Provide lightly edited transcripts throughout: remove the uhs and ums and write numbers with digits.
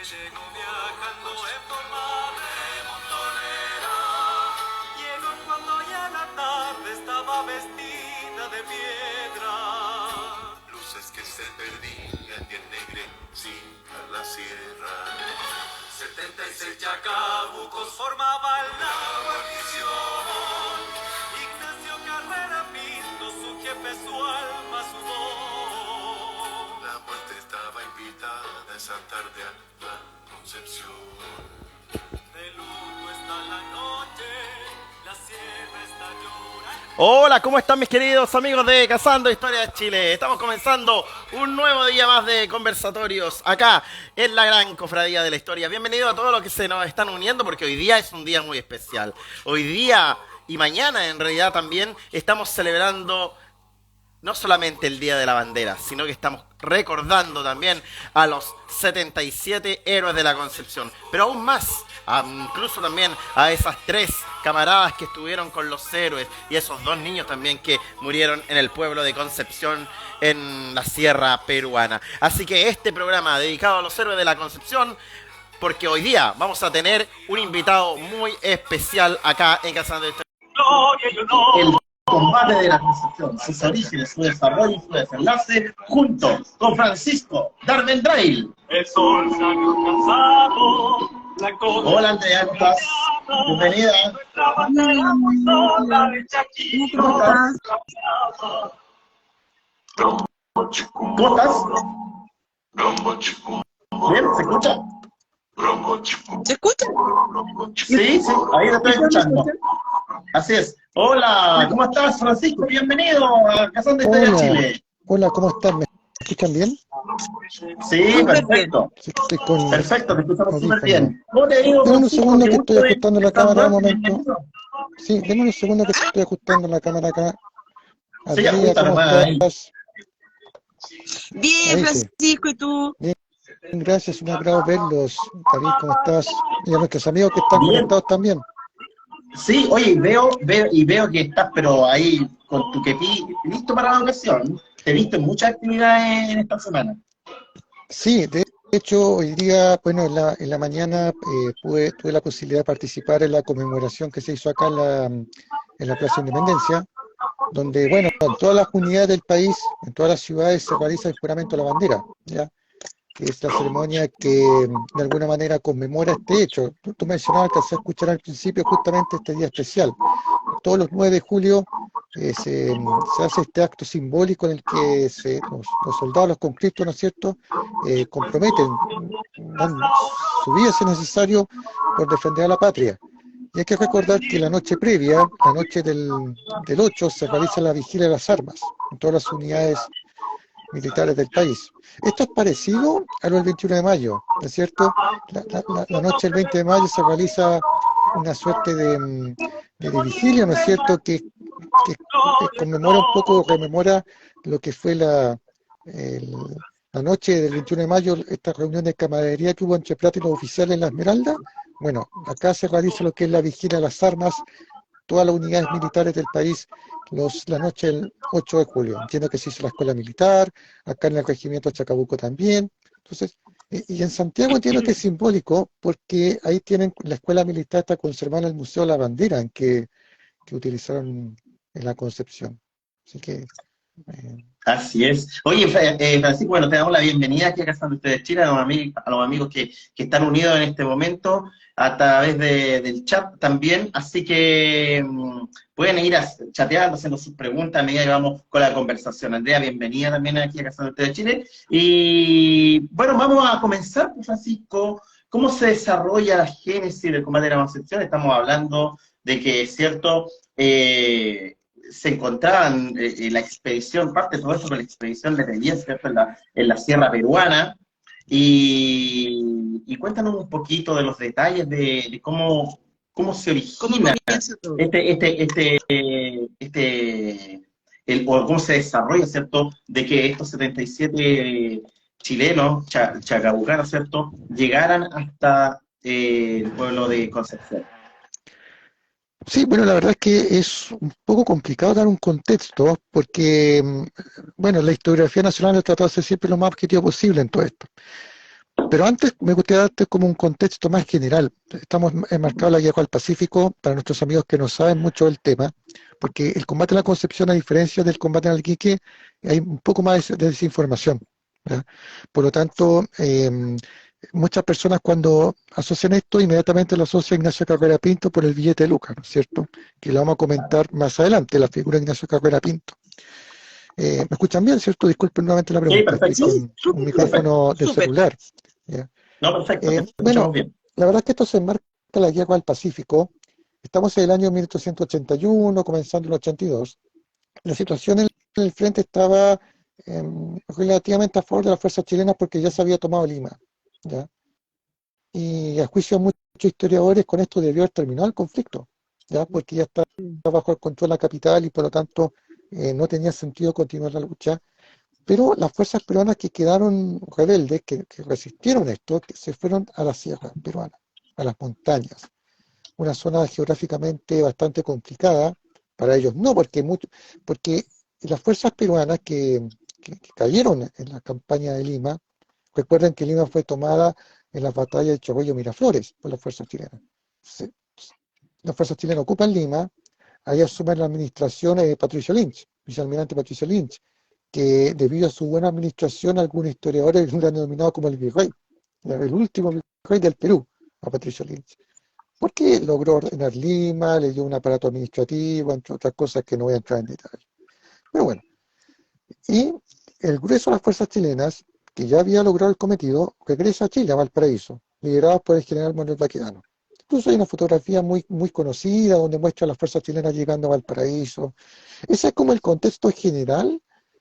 Llegó viajando en forma de montonera. Llegó cuando ya la tarde estaba vestida de piedra. Luces que se perdían y ennegrecían la sierra. 76 chacabucos formaban la guarnición. Ignacio Carrera Pinto, su jefe, su alma, su voz. La muerte estaba invitada esa tarde a la Concepción. De luto está la noche, la sierra está llorando. Hola, ¿cómo están mis queridos amigos de Cazando Historia de Chile? Estamos comenzando un nuevo día más de conversatorios acá en la gran cofradía de la historia. Bienvenidos a todos los que se nos están uniendo porque hoy día es un día muy especial. Hoy día y mañana en realidad también estamos celebrando no solamente el Día de la Bandera, sino que estamos recordando también a los 77 héroes de la Concepción. Pero aún más, incluso también a esas 3 camaradas que estuvieron con los héroes y esos 2 niños también que murieron en el pueblo de Concepción en la sierra peruana. Así que este programa dedicado a los héroes de la Concepción, porque hoy día vamos a tener un invitado muy especial acá en Cazando Historia. El combate de la Concepción, sus orígenes, su desarrollo y su desenlace, junto con Francisco Darvendrail. El sol salió cansado, la cosa. Hola Andrea, ¿cómo estás? Bienvenida. ¿Cómo estás? ¿Cómo estás? ¿Bien? ¿Se escucha? ¿Se escucha? Sí, sí, ahí lo estoy escuchando. Así es. Hola, ¿cómo estás, Francisco? Bienvenido a Cazando Historia de Chile. Hola, ¿cómo están? ¿Me escuchan bien? Sí, perfecto. Sí, estoy con Perfecto, te escuchamos súper audífonos. bien. ¿Cómo te digo, Deme un Francisco? segundo Qué que gusto estoy de ajustando la cámara un saludarte, momento. bienvenido. Sí, deme un segundo que estoy ajustando la cámara acá. Sí, Adriana, ajusta ¿cómo nomás ahí. estás? Bien, Ahí sí. Francisco, ¿y tú? Bien, gracias, un agrado verlos. David, ¿cómo estás? Y a nuestros amigos que están Bien. conectados también. Sí, oye, veo que estás, pero ahí con tu kepi listo para la ocasión. Te he visto en muchas actividades en esta semana. Sí, de hecho, hoy día, bueno, en la mañana tuve la posibilidad de participar en la conmemoración que se hizo acá en la Plaza Independencia, donde, bueno, en todas las unidades del país, en todas las ciudades se realiza el juramento a la bandera, ¿ya? Que es la ceremonia que de alguna manera conmemora este hecho. Tú mencionabas, alcancé a escuchar al principio justamente este día especial. Todos los 9 de julio se hace este acto simbólico en el que los soldados, los conscriptos, ¿no es cierto?, comprometen, dan su vida si es necesario por defender a la patria. Y hay que recordar que la noche previa, la noche del 8, se realiza la vigilia de las armas en todas las unidades militares del país. Esto es parecido a lo del 21 de mayo, ¿no es cierto? La noche del 20 de mayo se realiza una suerte de vigilia, ¿no es cierto?, que conmemora un poco, rememora lo que fue la noche del 21 de mayo, esta reunión de camaradería que hubo entre Plata y los oficiales en la Esmeralda. Bueno, acá se realiza lo que es la vigilia de las armas, todas las unidades militares del país, la noche del 8 de julio. Entiendo que se hizo en la escuela militar, acá en el regimiento Chacabuco también. Entonces, y en Santiago entiendo que es simbólico, porque ahí tienen, la escuela militar está conservada en el Museo de la Bandera, que utilizaron en la Concepción. Así que... Así es. Oye, Francisco, bueno, te damos la bienvenida aquí a Cazando Ustedes Chile, a los amigos que están unidos en este momento a través del chat también, así que pueden ir chateando, haciendo sus preguntas a medida que vamos con la conversación. Andrea, bienvenida también aquí a Cazando Ustedes Chile. Y bueno, vamos a comenzar, pues, Francisco, ¿cómo se desarrolla la génesis del combate de la Concepción? Estamos hablando de que, es cierto, se encontraban la expedición, parte de todo esto con la expedición de Reyes, ¿cierto?, en la sierra peruana, y cuéntanos un poquito de los detalles de cómo se origina o cómo se desarrolla, ¿cierto?, de que estos 77 chilenos, chacabucanos, ¿cierto?, llegaran hasta el pueblo de Concepción. Sí, bueno, la verdad es que es un poco complicado dar un contexto, porque, bueno, la historiografía nacional ha tratado de ser siempre lo más objetivo posible en todo esto. Pero antes me gustaría darte como un contexto más general. Estamos enmarcados la guerra al Pacífico para nuestros amigos que no saben mucho del tema, porque el combate en la Concepción, a diferencia del combate en Iquique, hay un poco más de desinformación, ¿ya? Por lo tanto, muchas personas cuando asocian esto, inmediatamente lo asocia a Ignacio Carrera Pinto por el billete de Lucas, ¿no es cierto? Que lo vamos a comentar más adelante, la figura de Ignacio Carrera Pinto. ¿Me escuchan bien, cierto? Disculpen nuevamente la Sí, pregunta, estoy perfecto. con un Perfecto. micrófono de Súper. celular. ¿Ya? No, perfecto, te escuchamos Bueno, bien. la verdad es que esto se enmarca en la guerra al Pacífico. Estamos en el año 1881, comenzando el 82. La situación en el frente estaba relativamente a favor de las fuerzas chilenas porque ya se había tomado Lima, ¿ya? Y a juicio de muchos historiadores, con esto debió haber terminado el conflicto, ¿ya? Porque ya está bajo el control de la capital y por lo tanto no tenía sentido continuar la lucha. Pero las fuerzas peruanas que quedaron rebeldes, que resistieron esto, que se fueron a la sierra peruana, a las montañas, una zona geográficamente bastante complicada, para ellos no, porque las fuerzas peruanas que cayeron en la campaña de Lima, recuerden que Lima fue tomada en la batalla de Chorrillo Miraflores por las fuerzas chilenas. Las fuerzas chilenas ocupan Lima, ahí asumen la administración de Patricio Lynch, vicealmirante Patricio Lynch, que debido a su buena administración, algunos historiadores lo han denominado como el virrey, el último virrey del Perú, a Patricio Lynch, porque logró ordenar Lima, le dio un aparato administrativo, entre otras cosas que no voy a entrar en detalle. Pero bueno, y el grueso de las fuerzas chilenas, que ya había logrado el cometido, regresa a Chile, a Valparaíso, liderados por el general Manuel Baquedano. Incluso hay una fotografía muy conocida donde muestra a las fuerzas chilenas llegando a Valparaíso. Ese es como el contexto general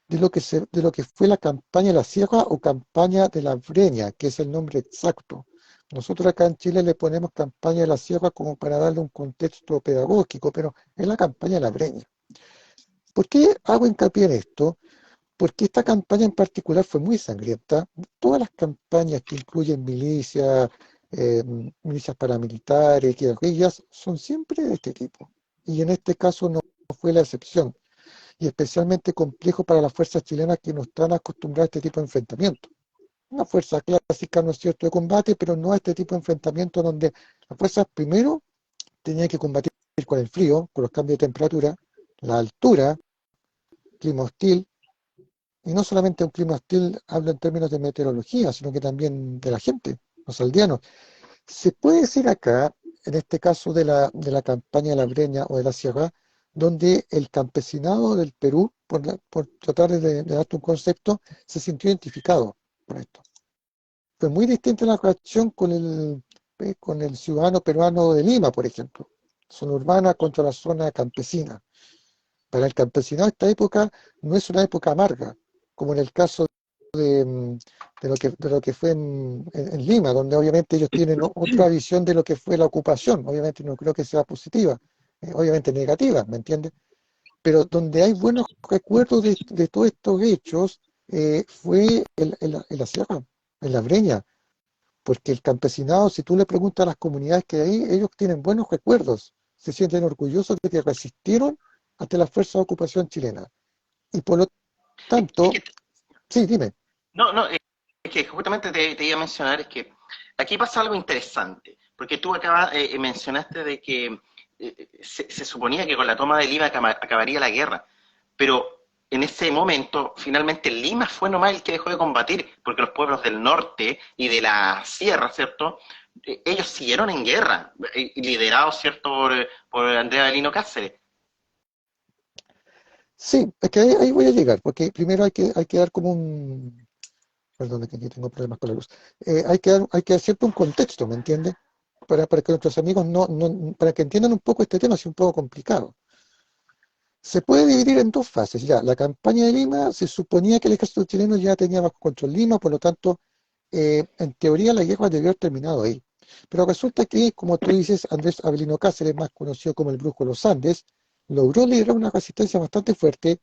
de lo que fue la campaña de la Sierra o campaña de la Breña, que es el nombre exacto. Nosotros acá en Chile le ponemos campaña de la Sierra como para darle un contexto pedagógico, pero es la campaña de la Breña. ¿Por qué hago hincapié en esto? Porque esta campaña en particular fue muy sangrienta. Todas las campañas que incluyen milicias, milicias paramilitares, guerrillas, son siempre de este tipo. Y en este caso no fue la excepción. Y especialmente complejo para las fuerzas chilenas que no están acostumbradas a este tipo de enfrentamiento. Una fuerza clásica, ¿no es cierto?, de combate, pero no a este tipo de enfrentamiento donde las fuerzas primero tenían que combatir con el frío, con los cambios de temperatura, la altura, clima hostil, y no solamente un clima hostil hablo en términos de meteorología, sino que también de la gente, los aldeanos. Se puede decir acá, en este caso de la campaña de la Breña o de la Sierra, donde el campesinado del Perú, por tratar de darte un concepto, se sintió identificado por esto. Fue muy distinta la reacción con el ciudadano peruano de Lima, por ejemplo, zona urbana contra la zona campesina. Para el campesinado esta época no es una época amarga, como en el caso de lo que fue en Lima, donde obviamente ellos tienen otra visión de lo que fue la ocupación. Obviamente no creo que sea positiva, obviamente negativa, ¿me entiendes? Pero donde hay buenos recuerdos de todos estos hechos fue en la Sierra, en la Breña, porque el campesinado, si tú le preguntas a las comunidades que hay, ellos tienen buenos recuerdos, se sienten orgullosos de que resistieron ante la fuerza de ocupación chilena. Y por lo tanto, sí, dime. No, es que justamente te iba a mencionar, es que aquí pasa algo interesante, porque tú mencionaste de que se suponía que con la toma de Lima acabaría la guerra, pero en ese momento finalmente Lima fue nomás el que dejó de combatir, porque los pueblos del norte y de la sierra, ¿cierto?, ellos siguieron en guerra, liderados, ¿cierto?, por Andrea Belino Cáceres. Sí, es que ahí voy a llegar, porque primero hay que dar como un... Perdón, que aquí tengo problemas con la luz. Hay que dar cierto un contexto, ¿me entiendes? Para que nuestros amigos para que entiendan un poco este tema, es un poco complicado. Se puede dividir en dos fases. Ya, la campaña de Lima, se suponía que el ejército chileno ya tenía bajo control Lima, por lo tanto, en teoría la guerra debió haber terminado ahí. Pero resulta que, como tú dices, Andrés Avelino Cáceres, más conocido como el Brujo de los Andes, logró liderar una resistencia bastante fuerte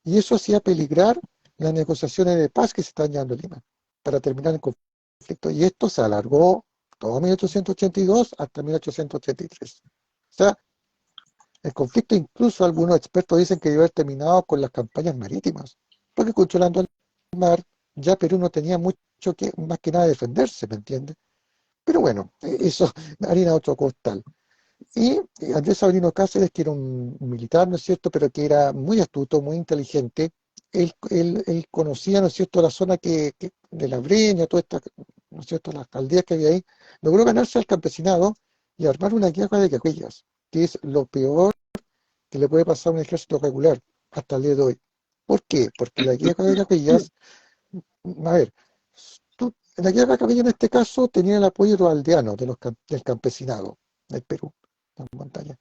y eso hacía peligrar las negociaciones de paz que se están llevando en Lima para terminar el conflicto. Y esto se alargó todo 1882 hasta 1883. O sea, el conflicto, incluso algunos expertos dicen que debió haber terminado con las campañas marítimas, porque controlando el mar, ya Perú no tenía mucha hecho que más que nada defenderse, ¿me entiendes? Pero bueno, eso, harina de otro costal. Y Andrés Sabino Cáceres, que era un militar, ¿no es cierto?, pero que era muy astuto, muy inteligente, él conocía, ¿no es cierto?, la zona de la Breña, toda esta, ¿no es cierto?, las aldeas que había ahí, logró ganarse al campesinado y armar una guerra de guerrillas, que es lo peor que le puede pasar a un ejército regular hasta el día de hoy. ¿Por qué? Porque la guerra de guerrillas, a ver, la guerra de guerrillas en este caso tenía el apoyo de los aldeanos, del campesinado del Perú, las montañas.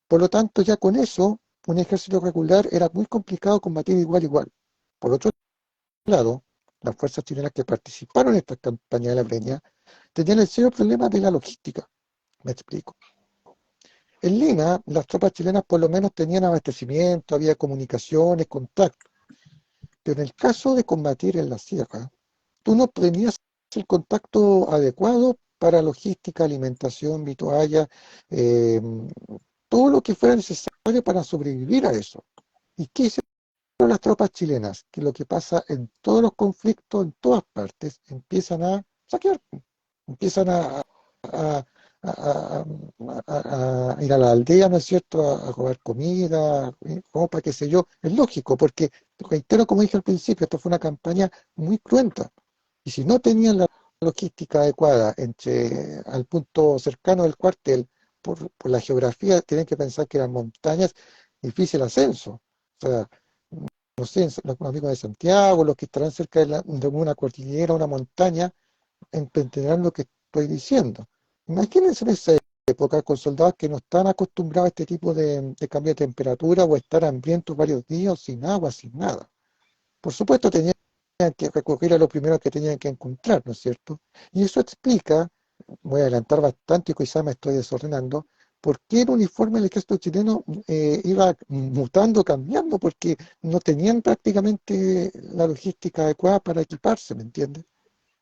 Por lo tanto, ya con eso, un ejército regular era muy complicado combatir igual a igual. Por otro lado, las fuerzas chilenas que participaron en esta campaña de la Breña tenían el serio problema de la logística. Me explico. En Lima, las tropas chilenas por lo menos tenían abastecimiento, había comunicaciones, contactos. Pero en el caso de combatir en la sierra, tú no tenías el contacto adecuado para logística, alimentación, vitualla, todo lo que fuera necesario para sobrevivir a eso. ¿Y qué hicieron las tropas chilenas? Que lo que pasa en todos los conflictos, en todas partes, empiezan a saquear, empiezan a- a- a ir a la aldea, ¿no es cierto?, a robar comida, ropa, qué sé yo. Es lógico, porque, reitero, como dije al principio, esto fue una campaña muy cruenta. Y si no tenían la logística adecuada al punto cercano del cuartel, por la geografía, tienen que pensar que eran montañas, difícil ascenso. O sea, no sé, los amigos de Santiago, los que estarán cerca de una cordillera, una montaña, entenderán lo que estoy diciendo. Imagínense en esa época con soldados que no están acostumbrados a este tipo de cambio de temperatura o estar hambrientos varios días sin agua, sin nada. Por supuesto, tenían que recurrir a lo primero que tenían que encontrar, ¿no es cierto? Y eso explica, voy a adelantar bastante y quizás me estoy desordenando, por qué el uniforme del ejército chileno iba mutando, cambiando, porque no tenían prácticamente la logística adecuada para equiparse, ¿me entiendes?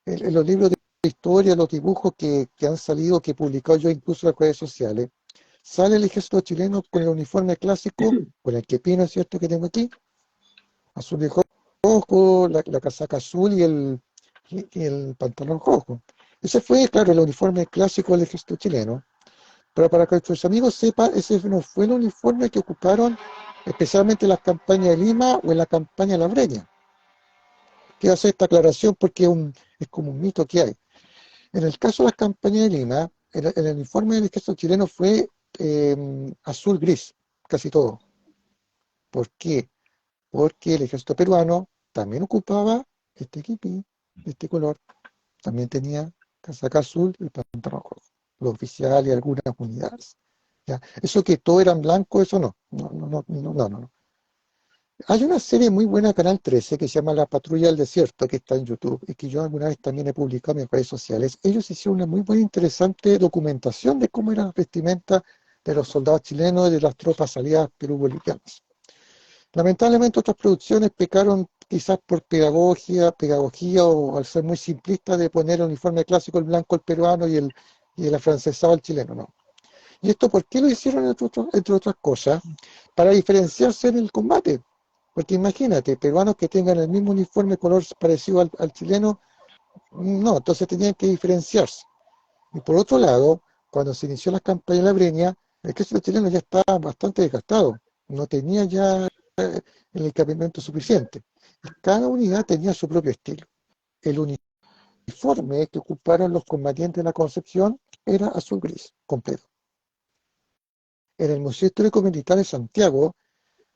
En los libros de historia, los dibujos que han salido, que he publicado yo incluso en las redes sociales, sale el ejército chileno con el uniforme clásico, con el quepino, ¿es cierto?, que tengo aquí, azul y rojo, la casaca azul y el pantalón rojo. Ese fue, claro, el uniforme clásico del ejército chileno. Pero para que nuestros amigos sepan, ese no fue el uniforme que ocuparon especialmente en las campañas de Lima o en la campaña de La Breña. Quiero hacer esta aclaración porque es como un mito que hay. En el caso de las campañas de Lima, el uniforme del ejército chileno fue azul-gris, casi todo. ¿Por qué? Porque el ejército peruano también ocupaba este equipo, este color, también tenía casaca azul y pantalón rojo, los oficiales y algunas unidades. ¿Ya? Eso que todo eran blancos, eso no. No. Hay una serie muy buena, Canal 13, que se llama La Patrulla del Desierto, que está en YouTube, y que yo alguna vez también he publicado en mis redes sociales. Ellos hicieron una muy buena, interesante documentación de cómo eran las vestimentas de los soldados chilenos y de las tropas aliadas perú-bolivianas. Lamentablemente otras producciones pecaron quizás por pedagogía o al ser muy simplista de poner el uniforme clásico, el blanco al peruano y el afrancesado al chileno, no. ¿Y esto por qué lo hicieron entre otras cosas? Para diferenciarse en el combate. Porque imagínate, peruanos que tengan el mismo uniforme color parecido al chileno, no, entonces tenían que diferenciarse. Y por otro lado, cuando se inició la campaña de la Breña, el ejército chileno ya estaba bastante desgastado, no tenía ya el equipamiento suficiente. Y cada unidad tenía su propio estilo. El uniforme que ocuparon los combatientes de la Concepción era azul-gris, completo. En el Museo Histórico Militar de Santiago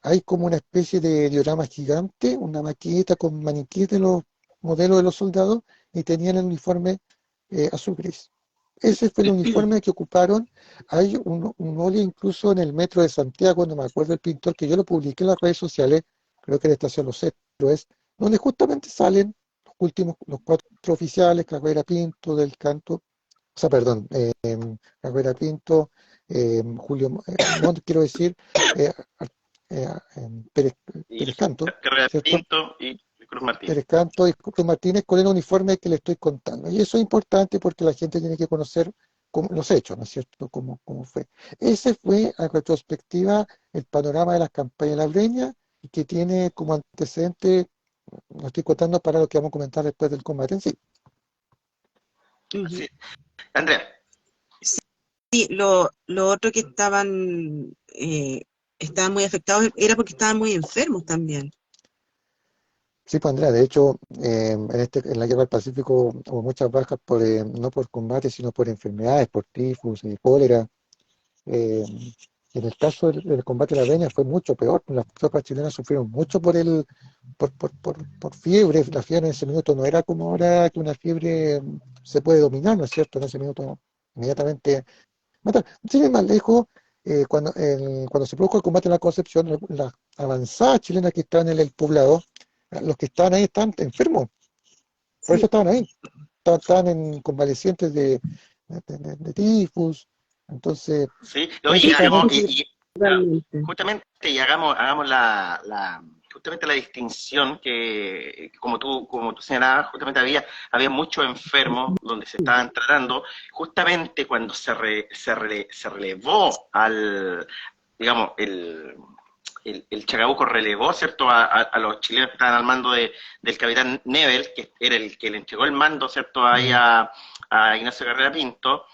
hay como una especie de diorama gigante, una maqueta con maniquíes de los modelos de los soldados y tenían el uniforme azul-gris. Ese fue el uniforme que ocuparon. Hay un óleo incluso en el metro de Santiago, no me acuerdo el pintor, que yo lo publiqué en las redes sociales, creo que en la estación Los Héroes, donde justamente salen los 4 oficiales, Cabrera Pinto del Canto, o sea, perdón, Cabrera Pinto, Julio Montt, quiero decir, Pérez Canto, Carrera ¿cierto? Pinto y Cruz Martínez. Pérez Canto y Cruz Martínez con el uniforme que le estoy contando. Y eso es importante porque la gente tiene que conocer los hechos, ¿no es cierto?, cómo fue. Ese fue, a retrospectiva, el panorama de las campañas de la Breña y que tiene como antecedente, lo estoy contando para lo que vamos a comentar después del combate en sí. Ujú. Andrea. Sí, lo otro que estaban muy afectados era porque estaban muy enfermos también. Sí, pues Andrea, de hecho, en la guerra del Pacífico hubo muchas bajas no por combate, sino por enfermedades, por tifus y cólera. Eh, en el caso del combate de la Breña fue mucho peor, las tropas chilenas sufrieron mucho por fiebre. La fiebre en ese minuto no era como ahora que una fiebre se puede dominar, ¿no es cierto? En ese minuto inmediatamente mata. Sin ir más lejos, cuando se produjo el combate en la Concepción, las avanzadas chilenas que estaban en el poblado, los que estaban ahí estaban enfermos, por eso Sí, estaban ahí, estaban convalecientes de tifus. Entonces, Sí, por eso oye, estaban ahí. totalmente. justamente y hagamos justamente la distinción que, como tú señalabas, justamente había muchos enfermos donde se estaban tratando, justamente cuando se relevó digamos, el Chacabuco relevó, ¿cierto?, a los chilenos que estaban al mando del capitán Nebel, que era el que le entregó el mando, ¿cierto?, ahí a Ignacio Carrera Pinto.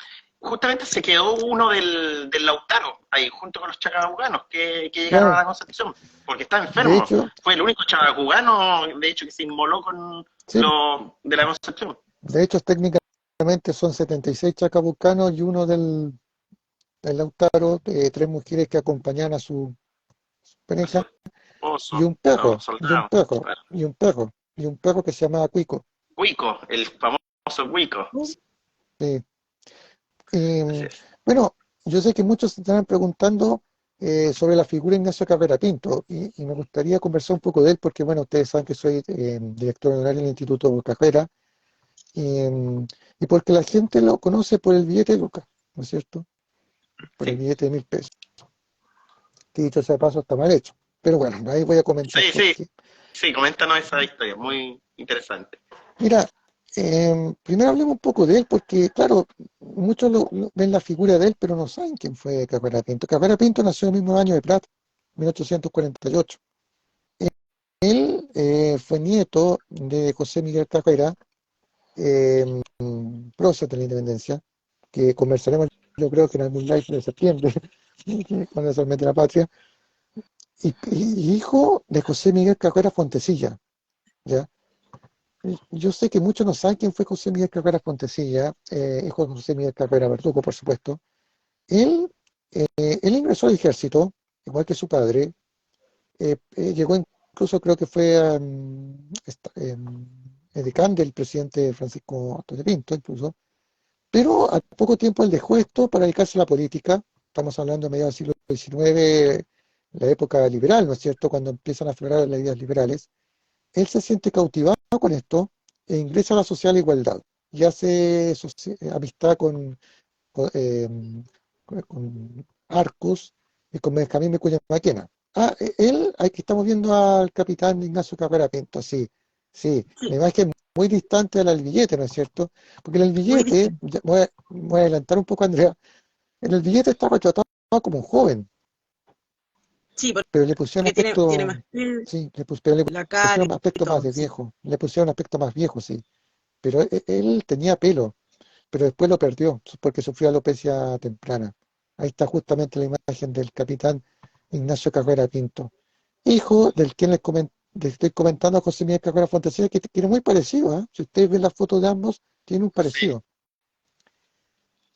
Justamente se quedó uno del Lautaro, ahí, junto con los chacabucanos que llegaron a Claro, la Concepción, porque estaba de enfermo. hecho, Fue el único chabacugano, de hecho, que se inmoló con sí, lo de la Concepción. de hecho técnicamente son 76 chacabucanos y uno del Lautaro, tres mujeres que acompañan a su A su pareja, y esposo, un a perro, los y un soldados. perro, Claro. y un perro, y un perro que se llamaba Cuico. Huico, el famoso Huico. Sí. Así Eh, es. bueno, yo sé que muchos se están preguntando sobre la figura de Ignacio Carrera Pinto y me gustaría conversar un poco de él porque, bueno, ustedes saben que soy director honorario del Instituto Carrera y porque la gente lo conoce por el billete de Lucas, ¿no es cierto? Por el Sí, billete de 1.000 pesos, que dicho sea de paso está mal hecho. Pero bueno, ahí voy a comentar sí, por sí, qué. sí, coméntanos esa historia, muy interesante. Mira, primero hablemos un poco de él, porque claro, muchos ven la figura de él, pero no saben quién fue Carrera Pinto. Carrera Pinto nació en el mismo año de Prat, 1848. Él fue nieto de José Miguel Carrera, prócer de la independencia, que conversaremos yo creo que en algún live de septiembre, cuando se mete la patria, y hijo de José Miguel Carrera Fontecilla, ¿ya? Yo sé que muchos no saben quién fue José Miguel Carrera Fontecilla, hijo de José Miguel Carrera Verdugo, por supuesto. Él, él ingresó al ejército, igual que su padre. Llegó incluso, creo que fue edecán del presidente Francisco Antonio Pinto, incluso. Pero al poco tiempo él dejó esto para dedicarse a la política. Estamos hablando de mediados del siglo XIX, la época liberal, ¿no es cierto?, cuando empiezan a aflorar las ideas liberales. Él se siente cautivado con esto e ingresa a la social igualdad y hace amistad con Arcos y con Benjamín Vicuña Maquena. Aquí estamos viendo al capitán Ignacio Carrera Pinto, sí, sí, Sí, la imagen muy distante al billete, ¿no es cierto? Porque en el muy billete, distinto. voy a adelantar un poco, Andrea, en el billete está retratado como un joven, Sí, pero le pusieron porque tiene aspecto, más piel, sí, pero le la cara pusieron y aspecto más todo, de sí. viejo, le pusieron aspecto más viejo, sí, pero él tenía pelo, pero después lo perdió porque sufrió alopecia temprana. Ahí está justamente la imagen del capitán Ignacio Carrera Pinto, hijo del quien les estoy comentando, José Miguel Carrera Fontecilla, que tiene muy parecido, ¿eh? Si ustedes ven las fotos de ambos, tiene un Sí, parecido.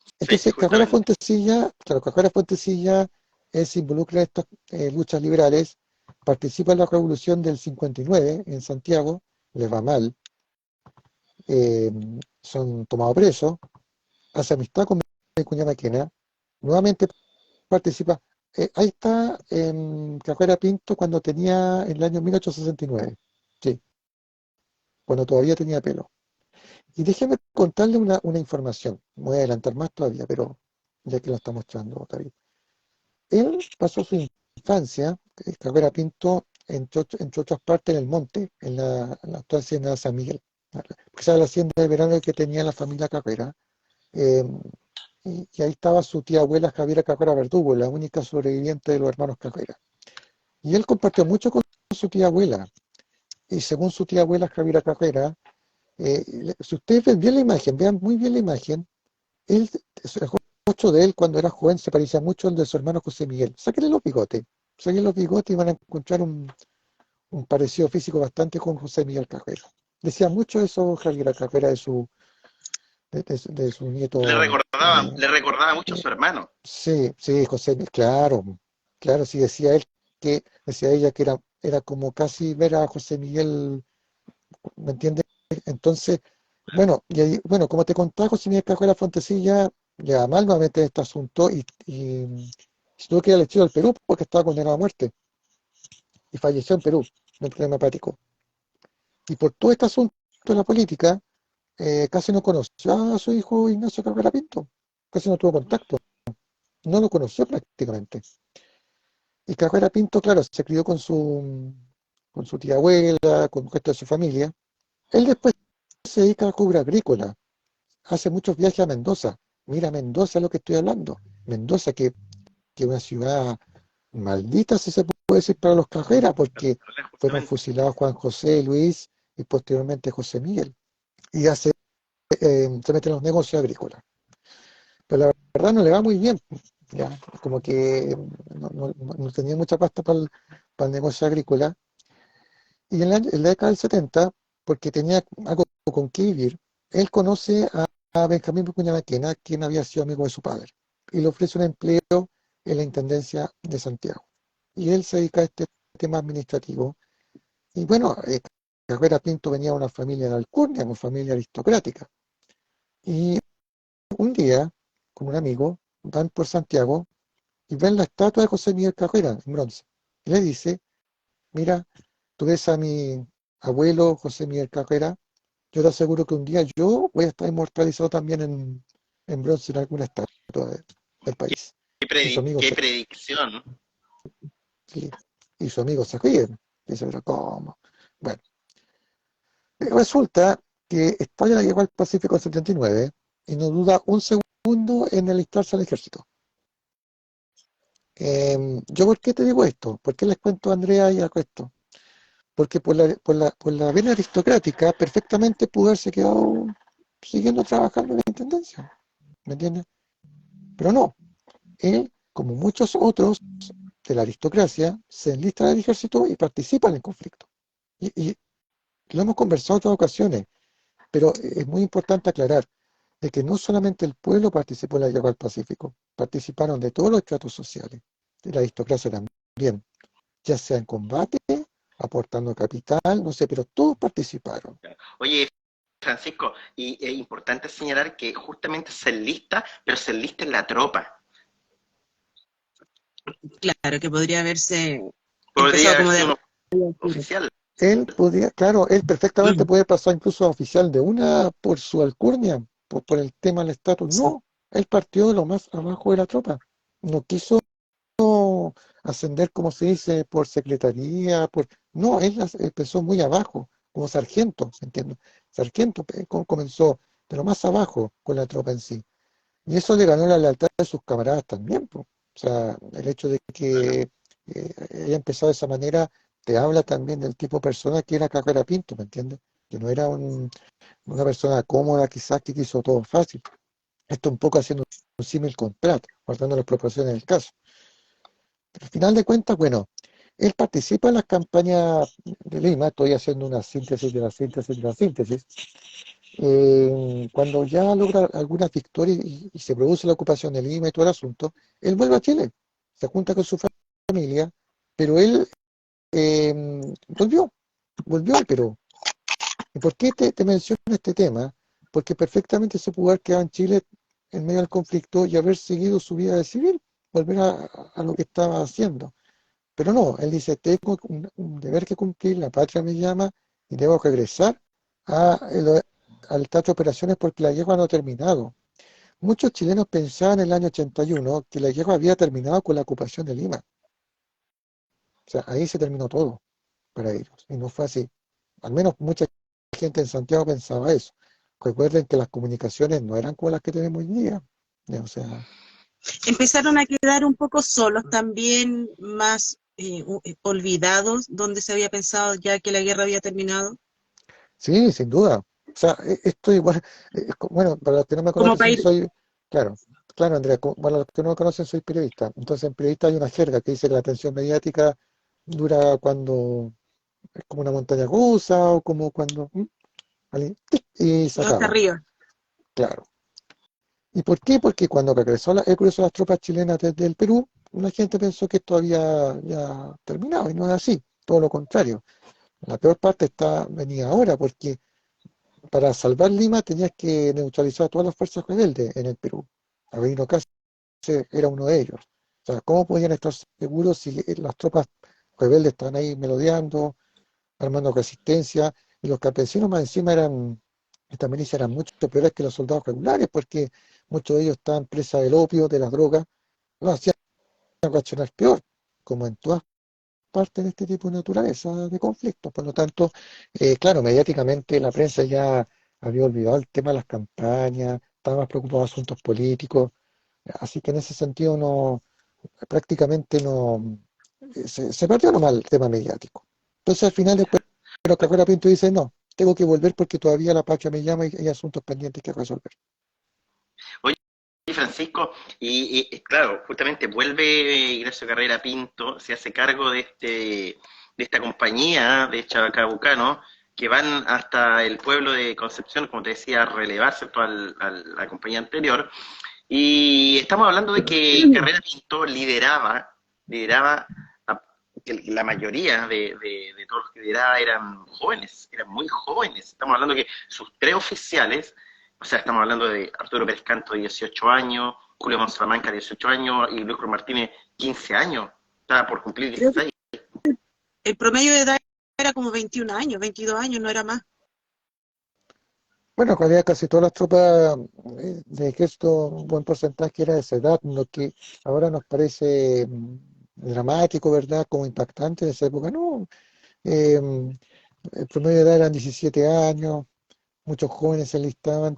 sí, Entonces, Carrera justamente. Fontecilla, claro, Carrera Fontecilla se involucra en estas luchas liberales, participa en la revolución del 59 en Santiago, le va mal, eh, son tomados presos, hace amistad con Vicuña Maquena, nuevamente participa. Ahí está Carrera Pinto cuando tenía en el año 1869, sí, cuando todavía tenía pelo. Y déjeme contarle una información, me voy a adelantar más todavía, pero ya que lo está mostrando, David. Él pasó su infancia, Carrera Pinto, entre otras partes en el monte, en la actual hacienda de San Miguel. Esa era la hacienda de verano que tenía la familia Carrera. eh, y ahí estaba su tía abuela Javiera Carrera Verdugo, la única sobreviviente de los hermanos Carrera. Y él compartió mucho con su tía abuela. Y según su tía abuela Javiera Carrera, Si ustedes ven bien la imagen, vean muy bien la imagen, él, el rostro de él cuando era joven se parecía mucho al de su hermano José Miguel. Sáquenle los bigotes y van a encontrar un parecido físico bastante con José Miguel Cabrera. Decía mucho eso Javier Cabrera de su nieto. Le recordaba mucho a su hermano. Sí, sí, José Miguel, claro, claro, sí, decía ella que era como casi ver a José Miguel, ¿me entiendes? Entonces, bueno, bueno, como te contaba, José Miguel Cabrera Fontecilla, ya mal nuevamente en este asunto y se tuvo que ir al exilio del Perú porque estaba condenado a muerte y falleció en Perú, de un problema hepático. Y por todo este asunto de la política, casi no conoció a su hijo Ignacio Cabrera Pinto, casi no tuvo contacto, no lo conoció prácticamente. Y Cabrera Pinto, claro, se crió con su tía abuela, con el resto de su familia. Él después se dedica al rubro agrícola, hace muchos viajes a Mendoza. Mira, Mendoza es lo que estoy hablando. Mendoza, que es una ciudad maldita, si se puede decir, para los Carrera, porque fueron fusilados Juan José, Luis y posteriormente José Miguel. Y se mete en los negocios agrícolas. Pero la verdad no le va muy bien. Ya, como que no tenía mucha pasta para el negocio agrícola. Y en la década del 70, porque tenía algo con qué vivir, él conoce a Benjamín Vicuña Maquena, quien había sido amigo de su padre, y le ofrece un empleo en la Intendencia de Santiago. Y él se dedica a este tema administrativo. Y bueno, Cabrera Pinto venía de una familia de alcurnia, una familia aristocrática. Y un día, con un amigo, van por Santiago y ven la estatua de José Miguel Cabrera en bronce. Y le dice, mira, tú ves a mi abuelo José Miguel Cabrera, yo te aseguro que un día yo voy a estar inmortalizado también en bronce en alguna estatua del país. Y su amigo Qué predicción. y su amigo se ríe. Dice, pero ¿cómo? Bueno, resulta que España llegó al Pacífico en 79 y no duda un segundo en alistarse al ejército. ¿Yo por qué te digo esto? ¿Por qué les cuento a Andrea y a esto? Porque por la vena aristocrática perfectamente pudo haberse quedado siguiendo trabajando en la intendencia, ¿me entiendes? Pero no, él, como muchos otros de la aristocracia, se enlista en el ejército y participa en el conflicto. Y lo hemos conversado en otras ocasiones, pero es muy importante aclarar de que no solamente el pueblo participó en la guerra del Pacífico, participaron de todos los estratos sociales, de la aristocracia también, ya sea en combate, aportando capital, no sé, pero todos participaron. Oye, Francisco, y es importante señalar que justamente se enlista, pero se enlista en la tropa. Claro, que podría haberse Podría empezado como haber sido de... un oficial. Él perfectamente puede pasar incluso a oficial de una por su alcurnia, por el tema del estatus. No, él partió de lo más abajo de la tropa. No quiso ascender, como se dice, por secretaría, no, él empezó muy abajo, como sargento, ¿entiendes? Sargento comenzó de lo más abajo con la tropa en sí. Y eso le ganó la lealtad de sus camaradas también, po. O sea, el hecho de que haya empezado de esa manera te habla también del tipo de persona que era Cabrera Pinto, ¿me entiendes? Que no era una persona cómoda, quizás que quiso todo fácil. Esto un poco haciendo un símil con Prat, guardando las proporciones del caso. Pero al final de cuentas, bueno, él participa en las campañas de Lima, estoy haciendo una síntesis de la síntesis de la síntesis. Cuando ya logra algunas victorias y se produce la ocupación de Lima y todo el asunto, él vuelve a Chile, se junta con su familia, pero él volvió al Perú. ¿Y por qué te menciono este tema? Porque perfectamente se pudo haber quedado en Chile en medio del conflicto y haber seguido su vida de civil, volver a lo que estaba haciendo. Pero no, él dice, tengo un deber que cumplir, la patria me llama y debo regresar al teatro de operaciones porque la guerra no ha terminado. Muchos chilenos pensaban en el año 81 que la guerra había terminado con la ocupación de Lima. O sea, ahí se terminó todo para ellos. Y no fue así. Al menos mucha gente en Santiago pensaba eso. Recuerden que las comunicaciones no eran como las que tenemos hoy día. O sea, Empezaron a quedar un poco solos también, más olvidados, donde se había pensado ya que la guerra había terminado. sí, sin duda. sea, esto igual, bueno, para los que no me Como para conocen, ir, claro, claro, Andrea, para los que no me conocen, soy periodista. Entonces, en periodista hay una jerga que dice que la atención mediática dura cuando es como una montaña rusa o como cuando, ¿vale? ¡Tic! Y se no hasta acaba, arriba. claro. ¿Y por qué? Porque cuando regresó las tropas chilenas desde el Perú, la gente pensó que esto había ya terminado y no es así, todo lo contrario. La peor parte venía ahora, porque para salvar Lima tenías que neutralizar a todas las fuerzas rebeldes en el Perú. Albino Cáceres era uno de ellos. O sea, ¿cómo podían estar seguros si las tropas rebeldes estaban ahí melodeando, armando resistencia, y los campesinos más encima estas milicias eran mucho peores que los soldados regulares, porque muchos de ellos estaban presas del opio, de las drogas, los hacían reaccionar peor, como en todas partes de este tipo de naturaleza de conflictos. Por lo tanto, claro, mediáticamente la prensa ya había olvidado el tema de las campañas, estaba más preocupado de asuntos políticos, así que en ese sentido prácticamente no, se perdió nomás el tema mediático. Entonces al final después, pero Cacuera Pinto dice, no, tengo que volver porque todavía la patria me llama y hay asuntos pendientes que resolver. Oye, Francisco, claro, justamente vuelve Ignacio Carrera Pinto, se hace cargo de esta compañía de Chacabucano, que van hasta el pueblo de Concepción, como te decía, a relevar, ¿cierto?, a la compañía anterior. Y estamos hablando de que Carrera Pinto lideraba que la mayoría de todos los que lideraba eran jóvenes, eran muy jóvenes. Estamos hablando que sus tres oficiales, o sea, estamos hablando de Arturo Pérez Canto, 18 años, Julio Monzalamanca, 18 años, y Luis Cruz Martínez, 15 años. Estaba por cumplir Creo que 16. el promedio de edad era como 21 años, 22 años, no era más. Bueno, en realidad casi todas las tropas de ejército, un buen porcentaje era de esa edad, lo que ahora nos parece dramático, ¿verdad? Como impactante de esa época, no. Eh, el promedio de edad eran 17 años, muchos jóvenes se enlistaban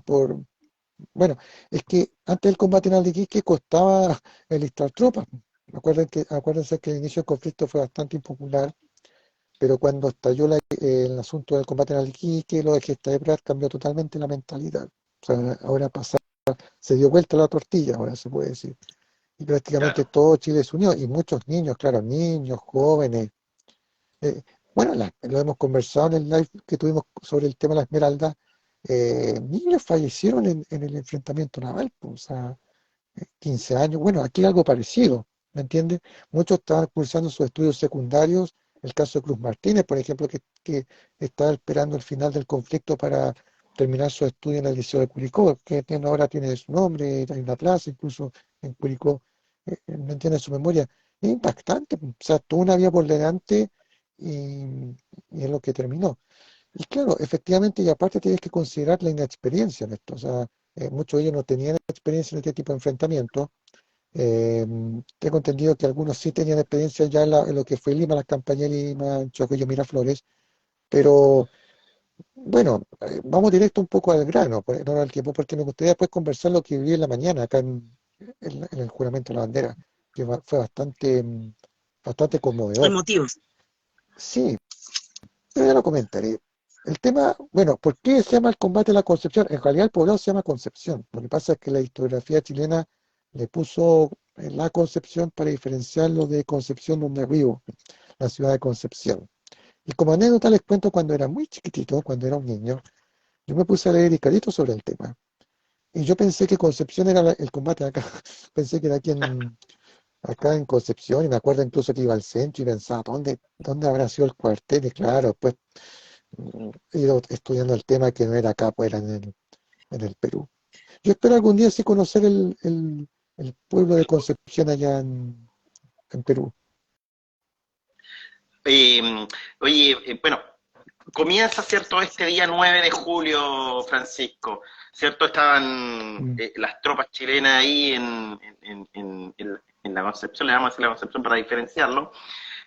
bueno, es que antes del combate en Iquique costaba enlistar tropas. Acuérdense que el inicio del conflicto fue bastante impopular, pero cuando estalló el asunto del combate en Iquique, lo de Gesta de Prat cambió totalmente la mentalidad. O sea, ahora se dio vuelta la tortilla, ahora se puede decir. Y prácticamente Claro. todo Chile se unió, y muchos niños, claro, niños, jóvenes. eh, bueno, lo hemos conversado en el live que tuvimos sobre el tema de la Esmeralda. Niños fallecieron en el enfrentamiento naval, pues, o sea, 15 años. Bueno, aquí algo parecido, ¿me entiendes? Muchos estaban cursando sus estudios secundarios. El caso de Cruz Martínez, por ejemplo, que está esperando el final del conflicto para terminar su estudio en el Liceo de Curicó, que ahora tiene su nombre, hay una plaza incluso en Curicó, ¿me entiendes? Su memoria. Es impactante, o sea, tuvo una vida por delante y es lo que terminó. Y claro, efectivamente, y aparte tienes que considerar la inexperiencia en esto. O sea, muchos de ellos no tenían experiencia en este tipo de enfrentamientos. Eh, Tengo entendido que algunos sí tenían experiencia ya en lo que fue Lima, la campaña de Lima, en Choquillo, Miraflores, pero bueno, vamos directo un poco al grano, no al tiempo, porque me gustaría después conversar lo que viví en la mañana acá en el juramento de la bandera, que fue bastante conmovedor. Emotivos. Sí, pero ya lo comentaré. El tema, bueno, ¿por qué se llama el combate de la Concepción? En realidad el poblado se llama Concepción. Lo que pasa es que la historiografía chilena le puso la Concepción para diferenciarlo de Concepción donde vivo, la ciudad de Concepción. Y como anécdota les cuento cuando era muy chiquitito, cuando era un niño, yo me puse a leer Icarito sobre el tema. Y yo pensé que Concepción era el combate acá. Pensé que era acá en Concepción, y me acuerdo incluso que iba al centro y pensaba, ¿dónde habrá sido el cuartel? Y claro, después he ido estudiando el tema que no era acá, pues era en el Perú. Yo espero algún día sí conocer el pueblo de Concepción allá en Perú. Oye, bueno, comienza, ¿cierto?, este día 9 de julio, Francisco, ¿cierto? Estaban Mm. las tropas chilenas ahí en la Concepción, le vamos a decir la Concepción para diferenciarlo,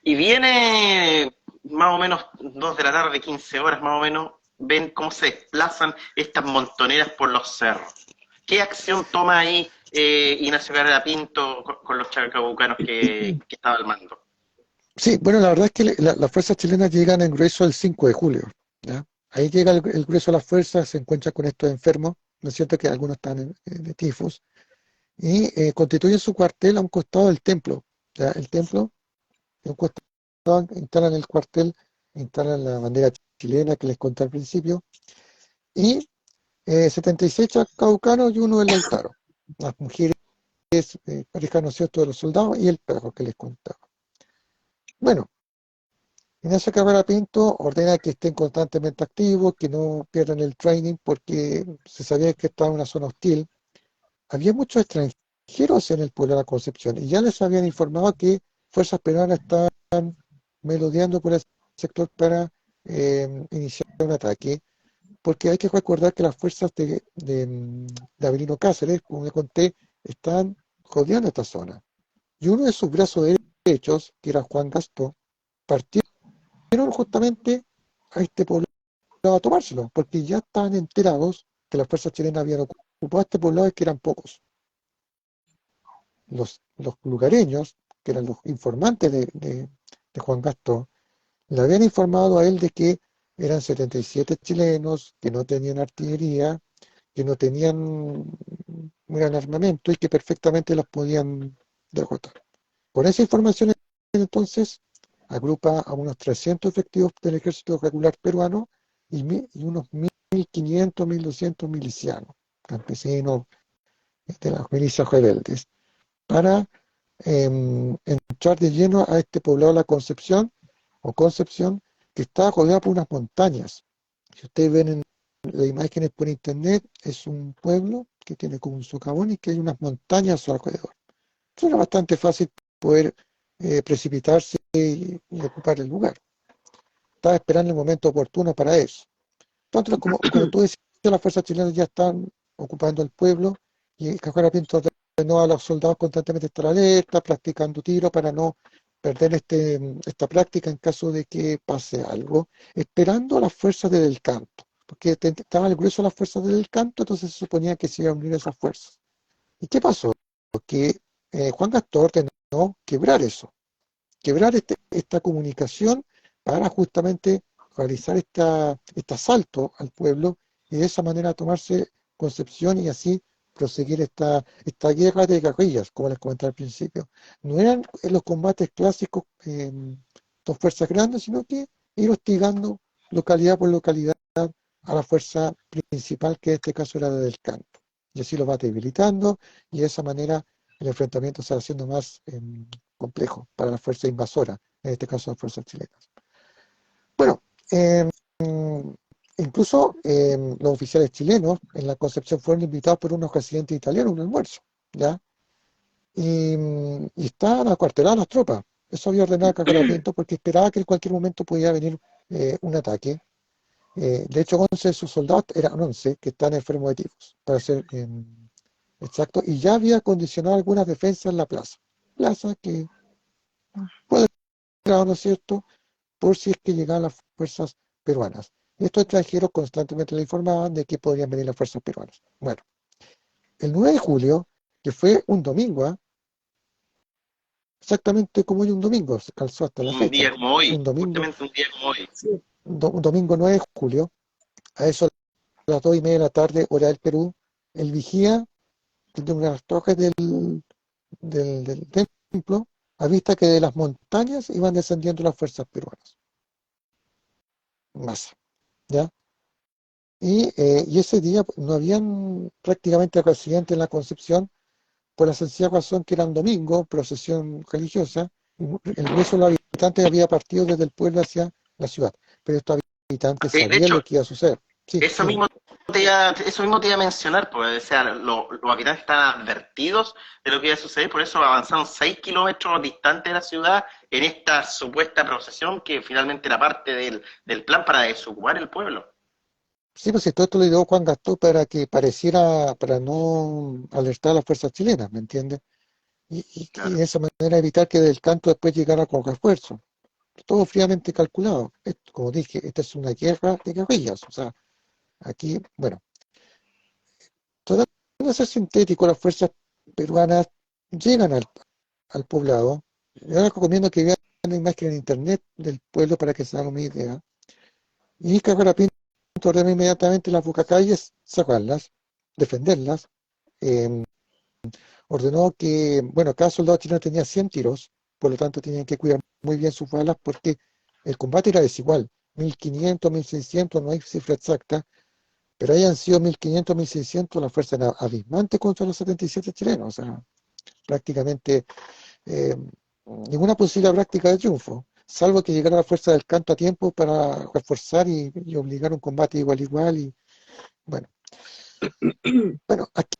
y viene más o menos 2 de la tarde, 15 horas más o menos, ven cómo se desplazan estas montoneras por los cerros. ¿Qué acción toma ahí Ignacio Carrera Pinto con los chacabucanos que estaba al mando? Sí, bueno, la verdad es que las fuerzas chilenas llegan en grueso el 5 de julio, ¿ya? Ahí llega el grueso de las fuerzas, se encuentra con estos enfermos, ¿no es cierto? Que algunos están de tifus, y constituyen su cuartel a un costado del templo. ¿Ya? El templo, a un costado, instalan el cuartel, instalan la bandera chilena que les conté al principio, y 76 caucanos y uno del Lautaro. Las mujeres, pareja, ¿no es cierto?, de los soldados y el perro que les contaba. Bueno, Ignacio Carrera Pinto ordena que estén constantemente activos, que no pierdan el training porque se sabía que estaba en una zona hostil. Había muchos extranjeros en el pueblo de la Concepción y ya les habían informado que fuerzas peruanas estaban merodeando por el sector para iniciar un ataque, porque hay que recordar que las fuerzas de Avelino Cáceres, como le conté, están rodeando esta zona. Y uno de sus brazos derechos, que era Juan Gastó, partió justamente a este poblado a tomárselo, porque ya estaban enterados que las fuerzas chilenas habían ocupado este poblado y que eran pocos. Los lugareños, que eran los informantes de Juan Gastón, le habían informado a él de que eran 77 chilenos, que no tenían artillería, que no tenían un gran armamento y que perfectamente los podían derrotar. Con esa información, entonces, agrupa a unos 300 efectivos del ejército regular peruano y unos 1.500, 1.200 milicianos, campesinos de las milicias rebeldes, para entrar de lleno a este poblado de la Concepción, que está rodeado por unas montañas. Si ustedes ven en las imágenes por internet, es un pueblo que tiene como un socavón y que hay unas montañas a su alrededor. Entonces era bastante fácil poder precipitarse y ocupar el lugar. Estaba esperando el momento oportuno para eso. Entonces, como tú decías, las fuerzas chilenas ya están ocupando el pueblo y Carrera Pinto ordenó a los soldados constantemente estar alerta, practicando tiro para no perder esta práctica en caso de que pase algo, esperando a las fuerzas de Del Canto, porque estaba el grueso de las fuerzas de Del Canto, entonces se suponía que se iban a unir esas fuerzas. ¿Y qué pasó? Que Juan Gastón ordenó quebrar eso, quebrar esta comunicación para justamente realizar este asalto al pueblo y de esa manera tomarse Concepción y así proseguir esta guerra de guerrillas, como les comenté al principio. No eran los combates clásicos, dos fuerzas grandes, sino que ir hostigando localidad por localidad a la fuerza principal, que en este caso era la del Canto. Y así lo va debilitando y de esa manera el enfrentamiento se va haciendo más complejo para la fuerza invasora, en este caso las fuerzas chilenas. Bueno, incluso los oficiales chilenos en la Concepción fueron invitados por unos residentes italianos a un almuerzo, ¿ya? Y estaban acuarteladas las tropas. Eso había ordenado Carrera Pinto porque esperaba que en cualquier momento podía venir un ataque. De hecho, 11 de sus soldados, eran 11 que están enfermos de tifus, para ser exacto, y ya había condicionado algunas defensas en la plaza. Plaza que puede ser, ¿no es cierto?, por si es que llegaban las fuerzas peruanas. Y estos extranjeros constantemente le informaban de que podrían venir las fuerzas peruanas. Bueno, el 9 de julio, que fue un domingo, exactamente como hoy un domingo, se calzó hasta la fecha. Un día como hoy, Un domingo, justamente un día como hoy. un domingo 9 de julio, a eso a las 2:30 de la tarde, hora del Perú, el vigía de una de las torres del templo avista que de las montañas iban descendiendo las fuerzas peruanas. Masa, ¿ya? Y ese día no habían prácticamente residentes en la Concepción por la sencilla razón que eran domingo, procesión religiosa, y el grueso de los habitantes había partido desde el pueblo hacia la ciudad. Pero estos habitantes De sabían hecho, lo que iba a suceder. Sí, eso mismo te iba a mencionar, pues, o sea, los habitantes estaban advertidos de lo que iba a suceder, por eso avanzaron 6 kilómetros distante de la ciudad en esta supuesta procesión que finalmente era parte del plan para desocupar el pueblo. Sí, pues si todo esto lo dio Juan Gastón para que pareciera, para no alertar a las fuerzas chilenas, ¿me entiendes? Y de esa manera evitar que Del Canto después llegara con refuerzo. Todo fríamente calculado. Esto, como dije, esta es una guerra de guerrillas. O sea, aquí, bueno, tratando de ser sintético, las fuerzas peruanas llegan al poblado. Yo les recomiendo que vean la imagen en internet del pueblo para que se hagan una idea. Y Carrera Pinto ordenó inmediatamente las Bocacalles sacarlas, defenderlas. eh, Ordenó que, bueno, cada soldado chileno tenía 100 tiros, por lo tanto tenían que cuidar muy bien sus balas porque el combate era desigual. 1500, 1600, no hay cifra exacta, pero hayan sido 1500, 1600, la fuerza era abismante contra los 77 chilenos. O sea, prácticamente eh, ninguna posibilidad práctica de triunfo, salvo que llegara la fuerza del canto a tiempo para reforzar y obligar un combate igual a igual. Y bueno, bueno, aquí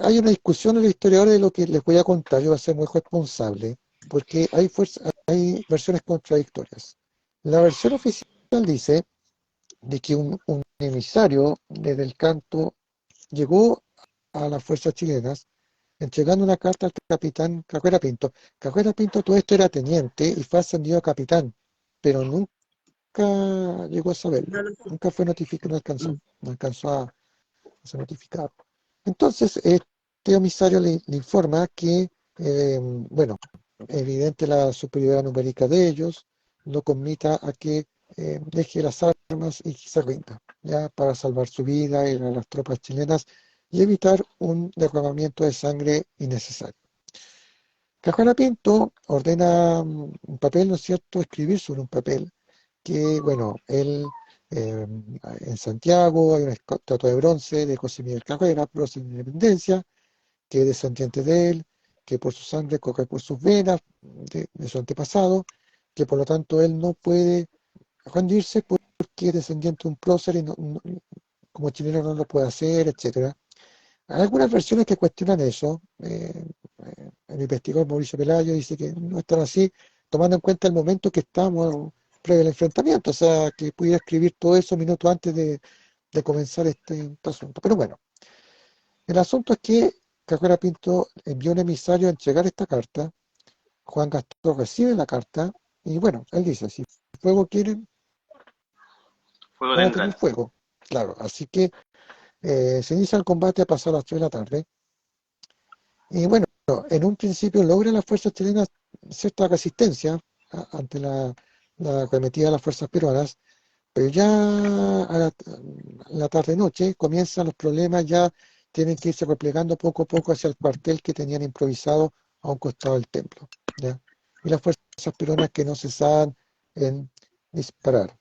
hay una discusión en los historiadores de lo que les voy a contar. Yo voy a ser muy responsable, porque hay versiones contradictorias. La versión oficial dice de que un emisario desde el canto llegó a las fuerzas chilenas entregando una carta al capitán Cajuera Pinto. Cajuera Pinto todo esto era teniente y fue ascendido a capitán, pero nunca llegó a saberlo, nunca fue notificado, no alcanzó a ser notificado. Entonces, este emisario le informa que, bueno, evidente la superioridad numérica de ellos, lo conmita a que deje las armas y se rinda, ya para salvar su vida y a las tropas chilenas y evitar un derramamiento de sangre innecesario. Cajuana Pinto ordena un papel, ¿no es cierto?, escribir sobre un papel que, bueno, él en Santiago hay una estatua de bronce de José Miguel Cajuera, prócer de la independencia, que es descendiente de él, que por su sangre corre por sus venas de su antepasado, que por lo tanto él no puede rendirse porque es descendiente de un prócer y como chileno no lo puede hacer, etcétera. Hay algunas versiones que cuestionan eso. El investigador Mauricio Pelayo dice que no están así, tomando en cuenta el momento que estamos previo al enfrentamiento, o sea, que pudiera escribir todo eso minutos antes de comenzar este asunto. Pero bueno, el asunto es que Cajuera Pinto envió un emisario a entregar esta carta. Juan Gastón recibe la carta y bueno, él dice, si fuego quieren, Fuego van a tendrán. tener fuego. Claro, así que se inicia el combate a pasar las 3 de la tarde. Y bueno, en un principio logra las fuerzas chilenas cierta resistencia ante la arremetida de las fuerzas peruanas, pero ya a la tarde-noche comienzan los problemas, ya tienen que irse replegando poco a poco hacia el cuartel que tenían improvisado a un costado del templo, ¿ya? Y las fuerzas peruanas que no cesaban en disparar.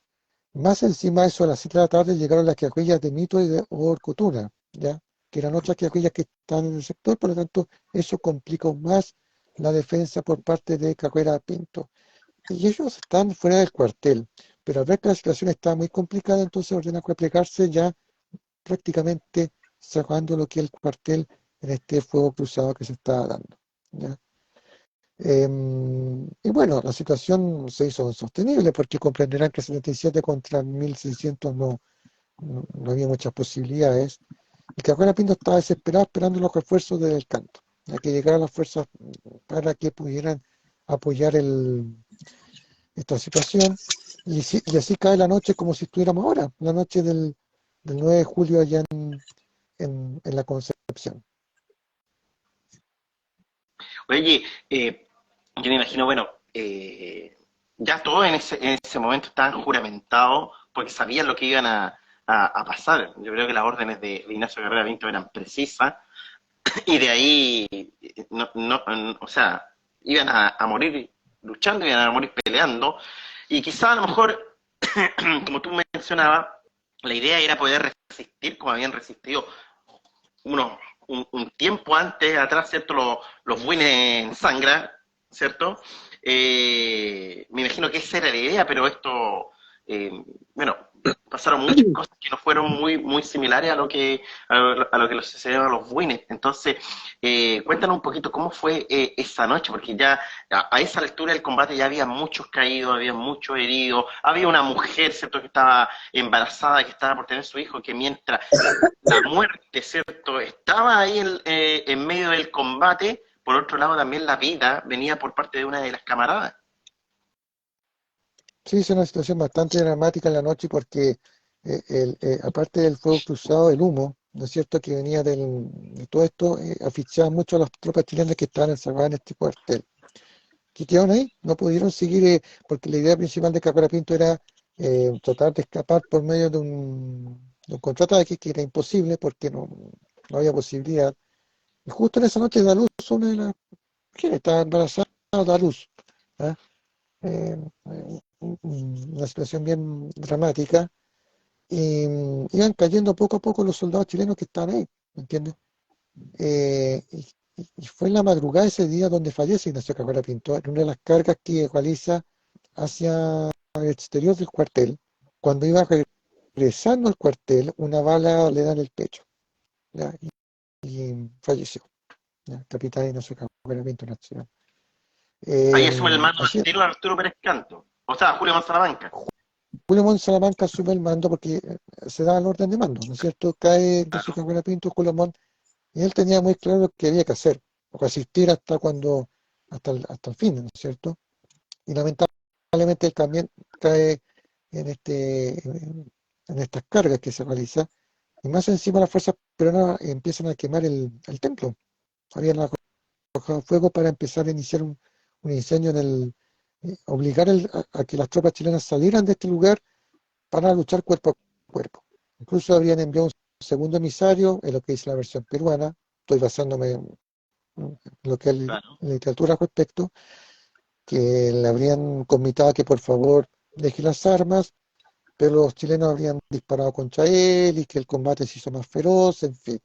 Más encima de eso, a las 7 de la tarde llegaron las guerrillas de Mito y de Orcutuna, ¿ya? Que eran otras guerrillas que están en el sector, por lo tanto, eso complica aún más la defensa por parte de Cajuera Pinto. Y ellos están fuera del cuartel, pero al ver que la situación está muy complicada, entonces ordenan replegarse ya prácticamente cerrando lo que es el cuartel en este fuego cruzado que se está dando, ¿ya? Y bueno, la situación se hizo insostenible porque comprenderán que 77 contra 1600 no había muchas posibilidades. Y Cajuana Pinto estaba desesperado esperando los refuerzos del canto, a que llegaran las fuerzas para que pudieran apoyar esta situación. Y así cae la noche como si estuviéramos ahora, la noche del 9 de julio allá en la Concepción. Oye, yo me imagino, bueno, ya todos en ese momento estaban juramentados porque sabían lo que iban a pasar. Yo creo que las órdenes de Ignacio Guerrero Pinto eran precisas y de ahí, o sea, iban a morir luchando, iban a morir peleando y quizá a lo mejor, como tú mencionabas, la idea era poder resistir como habían resistido un tiempo antes, atrás, ¿cierto? Los buines en Sangra, ¿cierto? Me imagino que esa era la idea, pero esto, bueno, pasaron muchas cosas que no fueron muy similares a lo que les sucedió a los buines. Entonces, cuéntanos un poquito cómo fue esa noche, porque ya a esa altura del combate ya había muchos caídos, había muchos heridos, había una mujer, ¿cierto?, que estaba embarazada, que estaba por tener su hijo, que mientras la muerte, ¿cierto?, estaba ahí en medio del combate, por otro lado también la vida venía por parte de una de las camaradas. Sí, es una situación bastante dramática en la noche porque aparte del fuego cruzado, el humo, ¿no es cierto?, que venía de todo esto, asfixiaba mucho a las tropas chilenas que estaban encerradas en este cuartel. Que quedaron ahí, no pudieron seguir, porque la idea principal de Cajuana Pinto era tratar de escapar por medio de un contraataque que era imposible porque no había posibilidad. Y justo en esa noche da luz una de las mujeres, estaba embarazada, da luz. ¿Ah? Una situación bien dramática. Y iban cayendo poco a poco los soldados chilenos que estaban ahí, ¿me entiendes? Y fue en la madrugada ese día donde fallece Ignacio Cabrera Pinto, en una de las cargas que realiza hacia el exterior del cuartel. Cuando iba regresando al cuartel, una bala le da en el pecho, ¿ya? Y falleció, ¿ya? Capitán Ignacio Cabrera Pinto Nacional. Ahí asume el mando Así del es. tiro Arturo Pérez Canto. O sea, Julio Manzanabanca. Julio Montt Salamanca asume el mando porque se da el orden de mando, ¿no es cierto? Cae Ignacio Claro. Cabrera Pinto, Julio Montt, y él tenía muy claro lo que había que hacer, o resistir hasta el fin, ¿no es cierto? Y lamentablemente él también cae en estas cargas que se realiza, y más encima las fuerzas peruanas empiezan a quemar el templo. Habían arrojado fuego para empezar a iniciar un incendio obligar a que las tropas chilenas salieran de este lugar para luchar cuerpo a cuerpo. Incluso habrían enviado un segundo emisario, en lo que dice la versión peruana, estoy basándome en lo que hay Claro. en literatura al respecto, que le habrían comitado a que por favor deje las armas, pero los chilenos habrían disparado contra él y que el combate se hizo más feroz, en fin.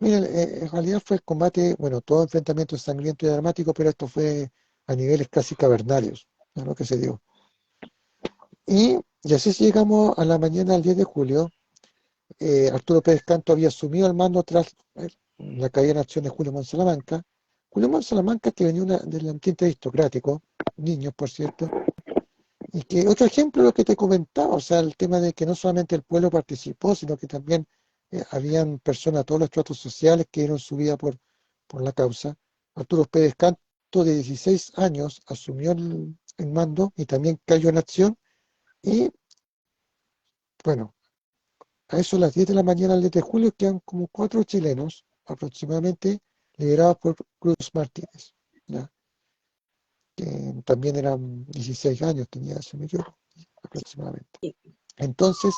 Miren, en realidad fue el combate, bueno, todo enfrentamiento sangriento y dramático, pero esto fue a niveles casi cavernarios, ¿no? Lo que se dio. Y así llegamos a la mañana del 10 de julio. Arturo Pérez Canto había asumido el mando tras la caída en acción de Julio Montt Salamanca. Julio Montt Salamanca, que venía del ambiente aristocrático, niños por cierto, y que otro ejemplo lo que te comentaba, o sea, el tema de que no solamente el pueblo participó, sino que también habían personas, todos los estratos sociales que dieron su vida por la causa. Arturo Pérez Canto, de 16 años, asumió el mando y también cayó en acción. Y bueno, a eso a las 10 de la mañana del 10 de julio quedan como 4 chilenos aproximadamente, liderados por Cruz Martínez, ¿ya? Que también eran 16 años, tenía, si me equivoco, aproximadamente. Entonces,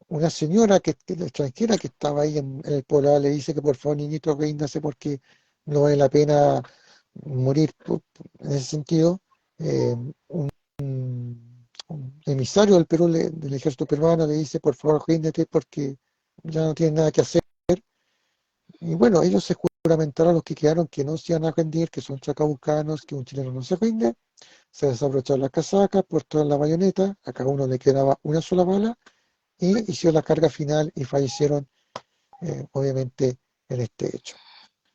una señora la extranjera que estaba ahí en el poblado le dice que por favor, niñito, ríndase porque no vale la pena morir en ese sentido. Un emisario del Perú, del ejército peruano, le dice por favor, ríndete porque ya no tienen nada que hacer. Y bueno, ellos se juramentaron, los que quedaron, que no se iban a rendir, que son chacabucanos, que un chileno no se rinde. Se desabrocharon las casacas, puesto la bayoneta, a cada uno le quedaba una sola bala, y hicieron la carga final y fallecieron, obviamente, en este hecho.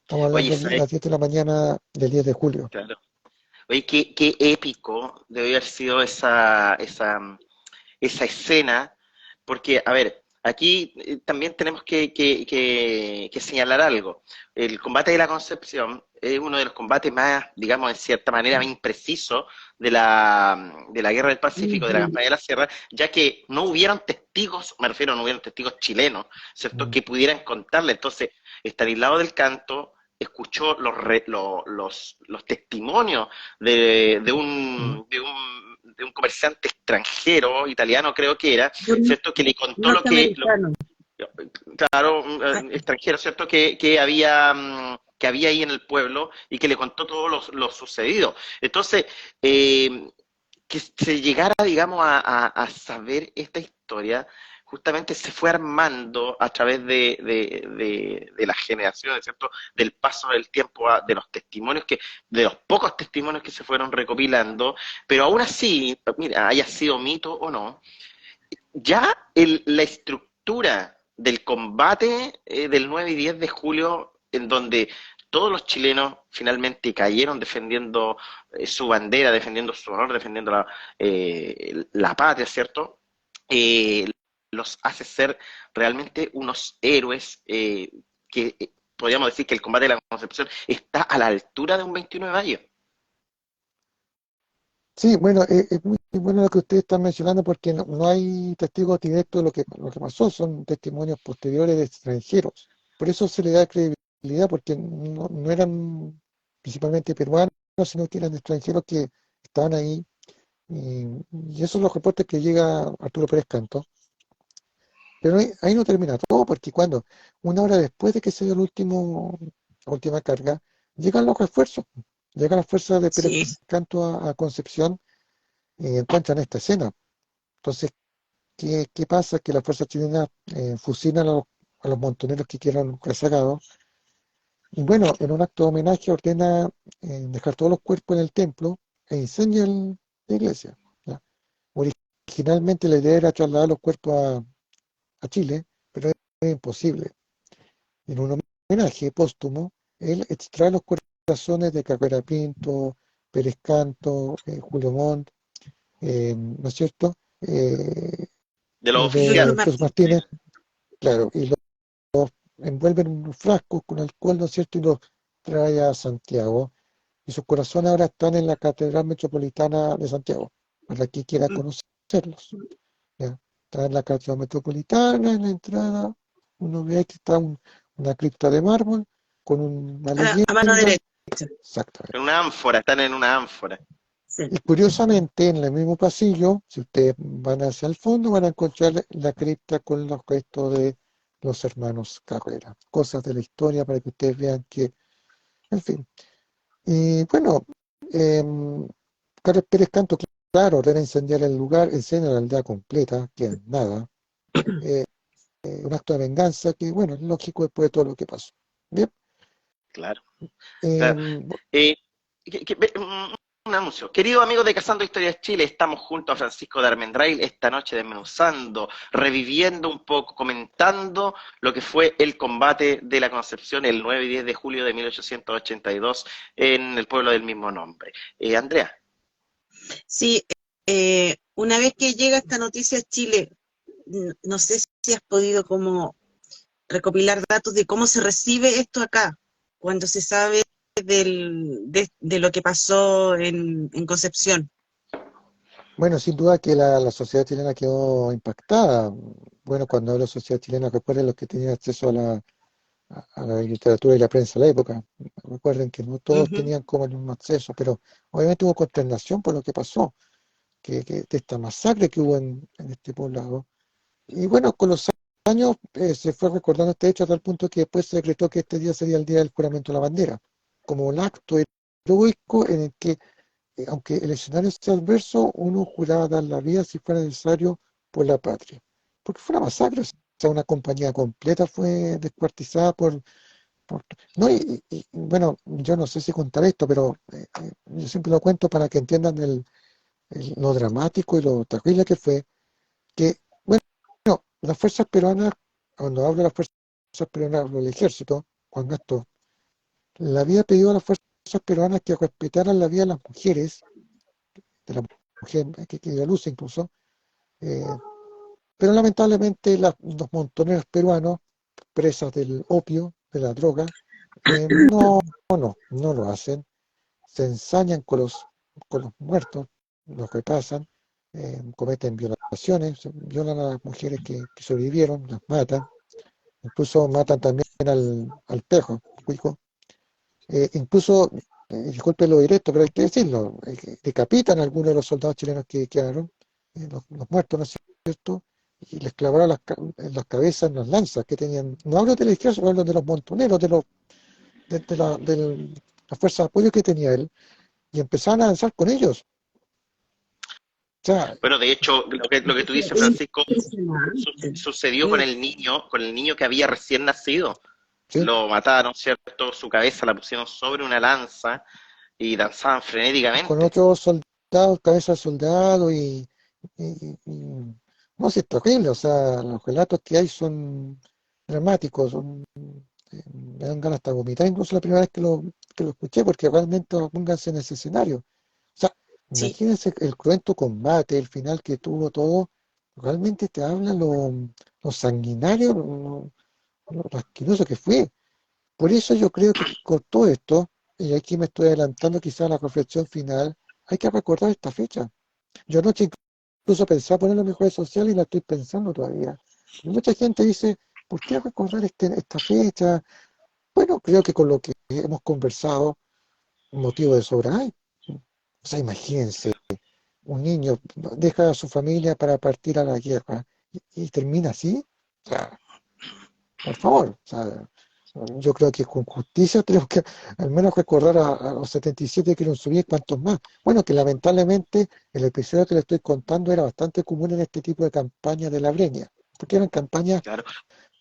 Estamos Oye, hablando de las 10 de la mañana del 10 de julio. claro. Oye, qué épico debe haber sido esa escena, porque, a ver, aquí también tenemos que señalar algo. El combate de la Concepción es uno de los combates más, digamos, en cierta manera, más imprecisos de la Guerra del Pacífico, de la campaña de la Sierra, ya que no hubieron testigos, me refiero, no hubieron testigos chilenos, ¿cierto?, que pudieran contarle. Entonces, Estanislao del Canto escuchó los testimonios de un comerciante extranjero, italiano creo que era, ¿cierto? Que le contó Norteamericano. claro, un extranjero, ¿cierto? Que había ahí en el pueblo y que le contó todo lo sucedido. Entonces, que se llegara, digamos, a saber esta historia, justamente se fue armando a través de las generaciones, ¿cierto? Del paso del tiempo, de los testimonios de los pocos testimonios que se fueron recopilando, pero aún así, mira, haya sido mito o no, ya la estructura del combate del 9 y 10 de julio, en donde todos los chilenos finalmente cayeron defendiendo su bandera, defendiendo su honor, defendiendo la patria, ¿cierto? Los hace ser realmente unos héroes que podríamos decir que el combate de la Concepción está a la altura de un 21 de mayo. Sí, bueno, es muy bueno lo que ustedes están mencionando porque no hay testigos directos de lo que pasó, son testimonios posteriores de extranjeros. Por eso se le da credibilidad, porque no eran principalmente peruanos, sino que eran extranjeros que estaban ahí y esos son los reportes que llega Arturo Pérez Canto. Pero ahí no termina todo, porque cuando, una hora después de que se dio la última carga, llegan los refuerzos. Llegan las fuerzas de Pérez Sí. Canto a Concepción y encuentran esta escena. Entonces, ¿qué pasa? Que las fuerzas chilenas fusilan a los montoneros que quedaron rezagados. Y bueno, en un acto de homenaje ordena dejar todos los cuerpos en el templo e incendia la iglesia. ¿Ya? Originalmente la idea era trasladar los cuerpos a Chile, pero es imposible. En un homenaje póstumo, él extrae los corazones de Cabrera Pinto, Pérez Canto, Julio Montt, ¿no es cierto? De los De Luis oficiales. Jesús Martínez. Martínez, claro, y los envuelven en unos frascos con alcohol, ¿no es cierto? Y los trae a Santiago. Y sus corazones ahora están en la Catedral Metropolitana de Santiago, para quien quiera conocerlos. ¿Ya? Está en la Catedral Metropolitana, en la entrada, uno ve que está una cripta de mármol con una A mano leyenda. derecha. Exactamente. En una ánfora, están en una ánfora. Sí. Y curiosamente, en el mismo pasillo, si ustedes van hacia el fondo, van a encontrar la cripta con los restos de los hermanos Carrera. Cosas de la historia para que ustedes vean que, en fin. Y bueno, Carlos Pérez Canto, claro, ordena incendiar el lugar, incendia la aldea completa, que es nada. Un acto de venganza que, bueno, es lógico después de todo lo que pasó. Bien. Claro. Claro. Un anuncio. Querido amigo de Cazando Historias Chile, estamos junto a Francisco de Armendrail esta noche desmenuzando, reviviendo un poco, comentando lo que fue el combate de la Concepción el 9 y 10 de julio de 1882 en el pueblo del mismo nombre. Andrea. Sí, una vez que llega esta noticia a Chile, no sé si has podido como recopilar datos de cómo se recibe esto acá, cuando se sabe de lo que pasó en Concepción. Bueno, sin duda que la sociedad chilena quedó impactada. Bueno, cuando hablo de sociedad chilena, recuerden los que tenían acceso a la literatura y la prensa de la época. Recuerden que no todos tenían como el mismo acceso, pero obviamente hubo consternación por lo que pasó, de esta masacre que hubo en este poblado. Y bueno, con los años se fue recordando este hecho a tal punto que después se decretó que este día sería el día del juramento de la bandera, como un acto heroico en el que, aunque el escenario sea adverso, uno juraba dar la vida si fuera necesario por la patria. Porque fue una masacre, o sea, una compañía completa fue descuartizada no, bueno, yo no sé si contar esto, pero yo siempre lo cuento para que entiendan lo dramático y lo terrible que fue, que, bueno, las fuerzas peruanas, cuando hablo de las fuerzas peruanas, hablo del ejército, Juan Gastón, le había pedido a las fuerzas peruanas que respetaran la vida de las mujeres, de la mujer que dio a luz incluso, pero lamentablemente los montoneros peruanos, presas del opio, de la droga, no lo hacen, se ensañan con los muertos, los repasan, cometen violaciones, violan a las mujeres que sobrevivieron, las matan, incluso matan también al perro, cuico. Incluso, disculpe lo directo, pero hay que decirlo, decapitan a algunos de los soldados chilenos que quedaron, los muertos, ¿no es cierto? Y les clavaron en las cabezas, en las lanzas que tenían. No hablo del ejército, hablo de los montoneros, de la fuerza de apoyo que tenía él, y empezaron a avanzar con ellos. O sea, Bueno, de hecho, lo que tú dices, Francisco, sucedió con el niño que había recién nacido. ¿sí? Lo mataron, ¿cierto? Su cabeza la pusieron sobre una lanza y danzaban frenéticamente. Con otros soldados, cabeza de soldado no, sí, es terrible, o sea, los relatos que hay son dramáticos, me dan ganas hasta vomitar, incluso la primera vez que lo escuché, porque realmente pónganse en ese escenario. O sea, Sí. imagínense el cruento combate, el final que tuvo todo, realmente te habla lo sanguinario, lo asqueroso que fue. Por eso yo creo que con todo esto, y aquí me estoy adelantando quizá a la reflexión final, hay que recordar esta fecha. Yo anoche incluso pensaba ponerlo en mis redes sociales y la estoy pensando todavía. Y mucha gente dice, ¿por qué recordar esta fecha? Bueno, creo que con lo que hemos conversado, motivo de sobra hay. O sea, imagínense, un niño deja a su familia para partir a la guerra y termina así. O sea, por favor, o sea, yo creo que con justicia tenemos que al menos recordar a los 77 que nos subí, cuantos más. Bueno, que lamentablemente el episodio que le estoy contando era bastante común en este tipo de campañas de la Breña, porque eran campañas Claro.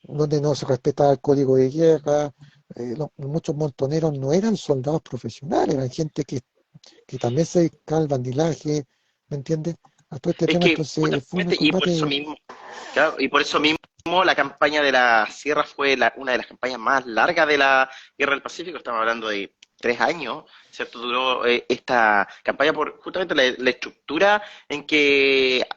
donde no se respetaba el código de guerra, muchos montoneros no eran soldados profesionales, eran gente que también se dedicaba al bandilaje, ¿me entiendes? A todo este Es tema, que entonces fue un justamente, y por eso combate, mismo, claro, y por eso mismo la campaña de la Sierra fue una de las campañas más largas de la Guerra del Pacífico. Estamos hablando de 3 años, ¿cierto? Duró esta campaña por justamente la estructura en que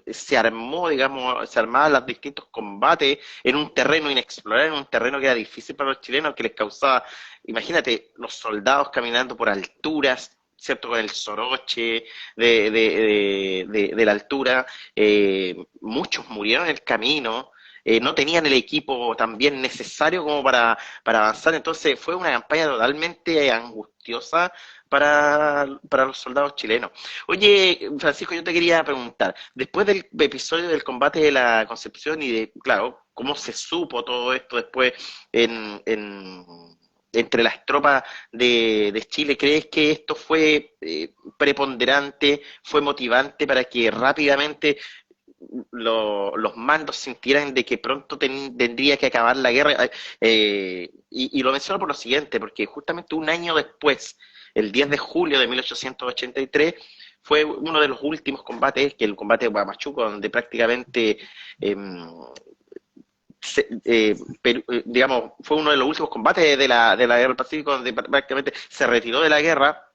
se armó, digamos, se armaban los distintos combates en un terreno inexplorado, en un terreno que era difícil para los chilenos, que les causaba, imagínate, los soldados caminando por alturas, ¿cierto? Con el soroche de la altura, muchos murieron en el camino, no tenían el equipo también necesario como para avanzar, entonces fue una campaña totalmente angustiosa para los soldados chilenos. Oye, Francisco, yo te quería preguntar, después del episodio del combate de la Concepción y de, claro, cómo se supo todo esto después entre las tropas de Chile, ¿crees que esto fue preponderante, fue motivante para que rápidamente los mandos sintieran de que pronto tendría que acabar la guerra? Y lo menciono por lo siguiente, porque justamente un año después, el 10 de julio de 1883, fue uno de los últimos combates, que el combate de Huamachuco, donde prácticamente digamos, fue uno de los últimos combates de la Guerra del Pacífico, donde prácticamente se retiró de la guerra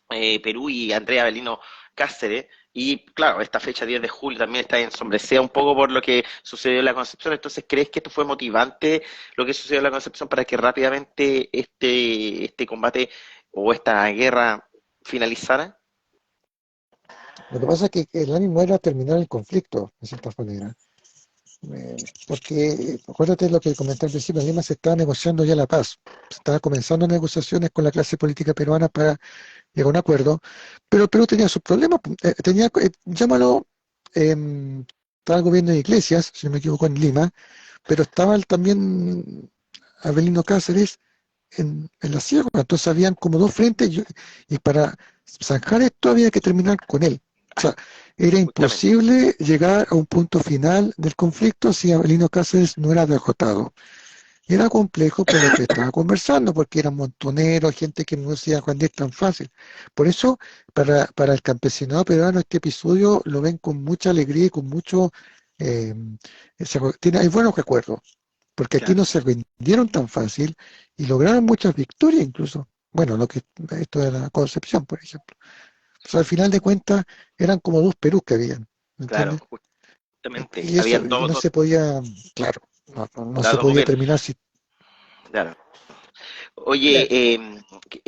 Perú y Andrea Avelino Cáceres. Y claro, esta fecha 10 de julio también está ensombrecida un poco por lo que sucedió en la Concepción. Entonces, ¿crees que esto fue motivante, lo que sucedió en la Concepción, para que rápidamente este combate o esta guerra finalizara? lo que pasa es que el ánimo era terminar el conflicto, de cierta manera. Porque, acuérdate lo que comenté al principio, en Lima se estaba negociando ya la paz, se estaba comenzando negociaciones con la clase política peruana para llegar a un acuerdo, pero Perú tenía sus problemas, llámalo, estaba el gobierno de Iglesias, si no me equivoco, en Lima, pero estaba también Avelino Cáceres en la sierra, entonces habían como dos frentes y para zanjar esto había que terminar con él. O sea, era imposible llegar a un punto final del conflicto si Avelino Cáceres no era derrotado. Era complejo por lo que estaba conversando, porque eran montoneros, gente que no se iba a rendir tan fácil. Por eso, para el campesinado peruano, este episodio lo ven con mucha alegría y con mucho... hay buenos recuerdos, porque aquí no se rindieron tan fácil y lograron muchas victorias incluso. Bueno, esto de la Concepción, por ejemplo. O sea, al final de cuentas, eran como dos Perú que habían, ¿me Claro, entiendes? justamente. Y eso Habían y no dos, se podía, claro, no se dos podía gobiernos. terminar si... Claro. Oye,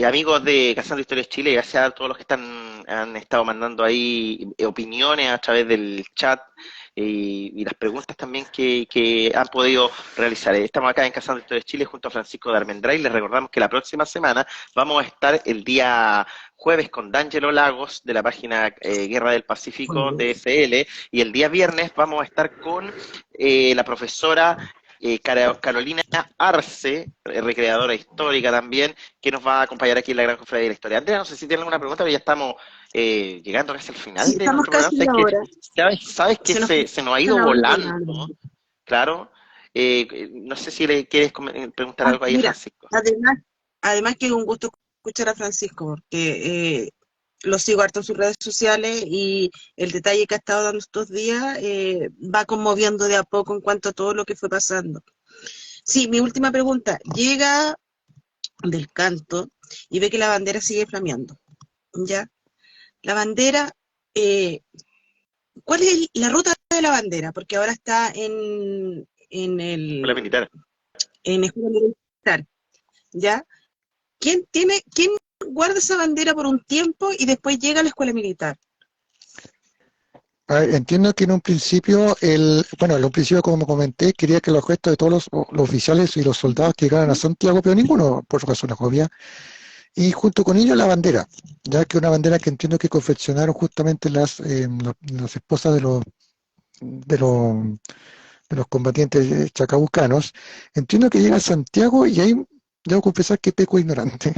amigos de Cazando Historias Chile, gracias a todos los que han estado mandando ahí opiniones a través del chat y las preguntas también que han podido realizar. Estamos acá en Cazando Historias Chile junto a Francisco de Armendray. Les recordamos que la próxima semana vamos a estar el día jueves con D'Angelo Lagos de la página Guerra del Pacífico DSL, y el día viernes vamos a estar con la profesora Carolina Arce, recreadora histórica también, que nos va a acompañar aquí en la Gran Cofradía de la Historia. Andrea, no sé si tiene alguna pregunta, pero ya estamos llegando casi al final Sí, de estamos nuestro casi programa. en la hora. Sabes que se nos ha ido Una hora volando, volando. claro. No sé si le quieres preguntar algo ahí a Mira, Francisco. además que es un gusto escuchar a Francisco, porque lo sigo harto en sus redes sociales y el detalle que ha estado dando estos días va conmoviendo de a poco en cuanto a todo lo que fue pasando. Sí, mi última pregunta. Llega del canto y ve que la bandera sigue flameando, ¿ya? La bandera, ¿cuál es la ruta de la bandera? Porque ahora está en Hola, militar. escuela militar, ¿ya? ¿Quién guarda esa bandera por un tiempo y después llega a la escuela militar? Entiendo que en un principio, como comenté, quería que los restos de todos los oficiales y los soldados que llegaran a Santiago, pero ninguno, por razones obvias, y junto con ello la bandera, ya que una bandera que entiendo que confeccionaron justamente las esposas de los, de los combatientes chacabucanos. Entiendo que llega a Santiago y ahí debo confesar que peco ignorante.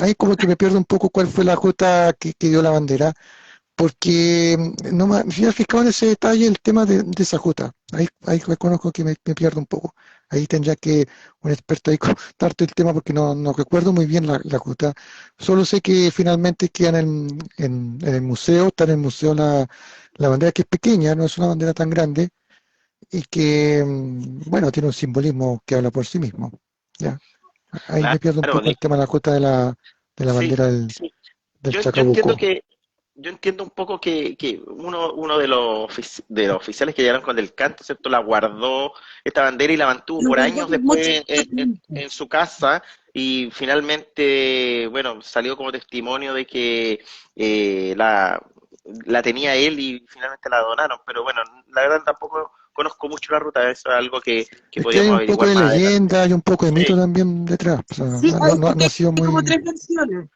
Ahí como que me pierdo un poco cuál fue la ruta que dio la bandera, porque no me había fijado en ese detalle el tema de esa ruta. Ahí reconozco que me pierdo un poco. Ahí tendría que un experto ahí contarte el tema porque no recuerdo muy bien la ruta. Solo sé que finalmente quedan en el museo, está en el museo la bandera, que es pequeña, no es una bandera tan grande, y que, bueno, tiene un simbolismo que habla por sí mismo. ¿Ya? Ahí me pierdo un Claro, poco el tema de la ruta de la sí, bandera sí. del Yo entiendo Chacabuco. yo entiendo un poco que uno de de los oficiales que llegaron con el canto, ¿cierto? La guardó esta bandera y la mantuvo Lo por guardé años por mucho después tiempo. en su casa y finalmente, bueno, salió como testimonio de que la tenía él y finalmente la donaron. Pero bueno, la verdad tampoco conozco mucho la ruta, eso es algo que Es que hay podríamos un poco averiguar de más adelante. leyenda, hay un poco de mito Sí, también detrás. O sea, Sí, hay, no ha porque sido hay como muy... tres versiones.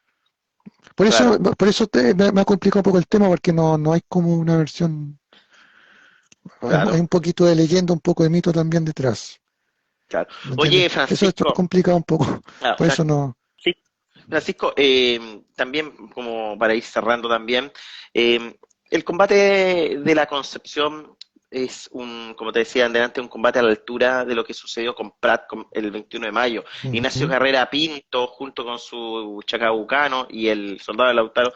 Por eso, claro, me ha complicado un poco el tema, porque no hay como una versión, hay claro, un poquito de leyenda, un poco de mito también detrás. claro. ¿Me entiendes? Oye, Eso ha Francisco, complicado un poco. claro, Por eso no. sí, Francisco, también como para ir cerrando también, el combate de la Concepción es como te decía antes, un combate a la altura de lo que sucedió con Prat el 21 de mayo. Ignacio Ujú. Carrera Pinto, junto con su chacabucano y el soldado de Lautaro,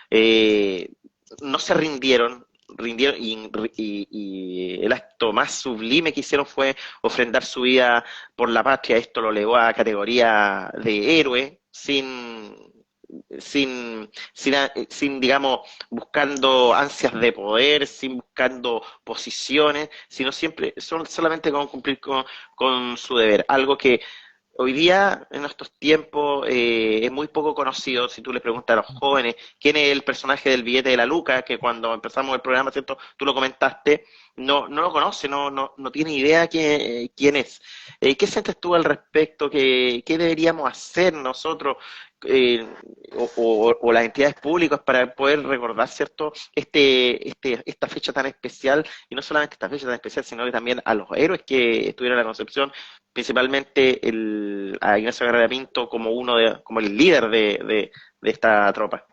eh, no se rindieron y el acto más sublime que hicieron fue ofrendar su vida por la patria. Esto lo elevó a categoría de héroe, sin, digamos, buscando ansias de poder, sin buscando posiciones, sino solamente con cumplir con su deber. Algo que hoy día, en estos tiempos, es muy poco conocido. Si tú le preguntas a los jóvenes quién es el personaje del billete de la Luca, que cuando empezamos el programa, ¿cierto? Tú lo comentaste, no lo conoce, no tiene idea quién es. ¿Qué sientes tú al respecto? ¿Qué deberíamos hacer nosotros eh, o las entidades públicas para poder recordar, ¿cierto? Esta fecha tan especial, y no solamente esta fecha tan especial, sino que también a los héroes que estuvieron en la Concepción, principalmente a Ignacio Guerrero Pinto como como el líder de esta tropa.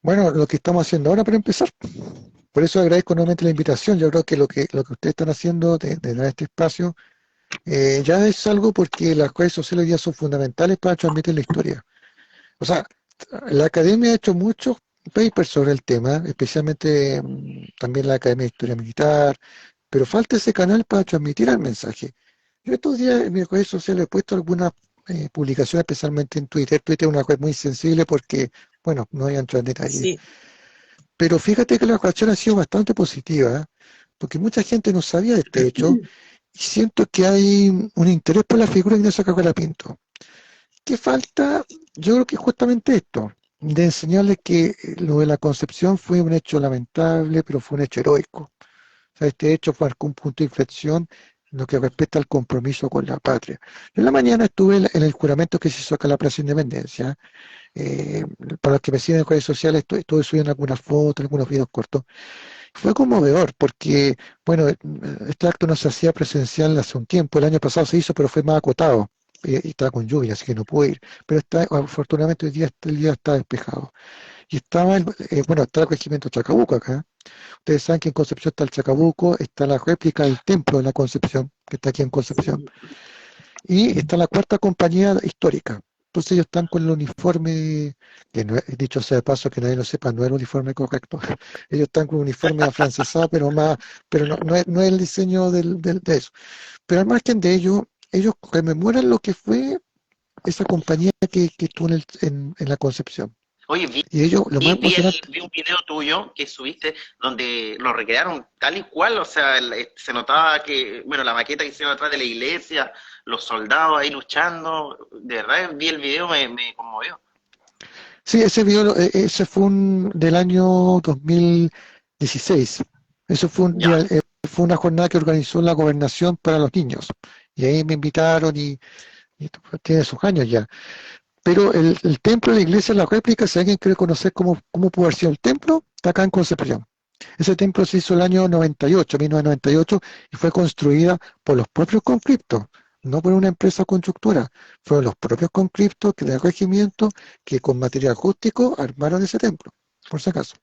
Bueno, lo que estamos haciendo ahora para empezar. Por eso agradezco nuevamente la invitación. Yo creo que lo que ustedes están haciendo de dar este espacio ya es algo, porque las redes sociales hoy día son fundamentales para transmitir la historia. O sea, la academia ha hecho muchos papers sobre el tema, especialmente también la Academia de Historia Militar, pero falta ese canal para transmitir el mensaje. Yo estos días en mis redes sociales he puesto algunas publicaciones, especialmente en Twitter. Twitter es una red muy sensible porque, bueno, no hay entrar en detalle. Sí. Pero fíjate que la reacción ha sido bastante positiva, ¿eh? Porque mucha gente no sabía de este hecho, y siento que hay un interés por la figura de Ignacio Carrera Pinto. ¿Qué falta? Yo creo que justamente esto, de enseñarles que lo de la Concepción fue un hecho lamentable, pero fue un hecho heroico. O sea, este hecho marcó un punto de inflexión en lo que respecta al compromiso con la patria. En la mañana estuve en el juramento que se hizo acá en la Plaza Independencia. Eh, para los que me siguen en redes sociales, estuve subiendo algunas fotos, algunos videos cortos. Fue conmovedor porque, bueno, este acto no se hacía presencial hace un tiempo. El año pasado se hizo, pero fue más acotado. Y estaba con lluvia, así que no pude ir. Pero afortunadamente hoy día el día está despejado. Y estaba, bueno, está el regimiento Chacabuco acá. Ustedes saben que en Concepción está el Chacabuco, está la réplica del templo de la Concepción, que está aquí en Concepción, y está la cuarta compañía histórica. Entonces ellos están con el uniforme, que no, dicho sea de paso, que nadie lo sepa, no es el uniforme correcto. Ellos están con un uniforme afrancesado, pero no es el diseño de eso. Pero al margen de ello, ellos rememoran lo que fue esa compañía que estuvo en la Concepción. Oye, Y ellos, lo más emocionante, vi un video tuyo que subiste donde lo recrearon tal y cual, o sea, se notaba que, bueno, la maqueta que hicieron atrás de la iglesia, los soldados ahí luchando, de verdad vi el video, me conmovió. sí, ese video, ese fue del año 2016. Eso fue Ya, fue una jornada que organizó la gobernación para los niños. Y ahí me invitaron y tiene sus años ya. pero el templo de la iglesia, la réplica, si alguien quiere conocer cómo pudo haber sido el templo, está acá en Concepción. Ese templo se hizo el año 98, 1998, y fue construida por los propios conscriptos, no por una empresa constructora. Fueron los propios conscriptos del regimiento que con material rústico armaron ese templo, por si acaso.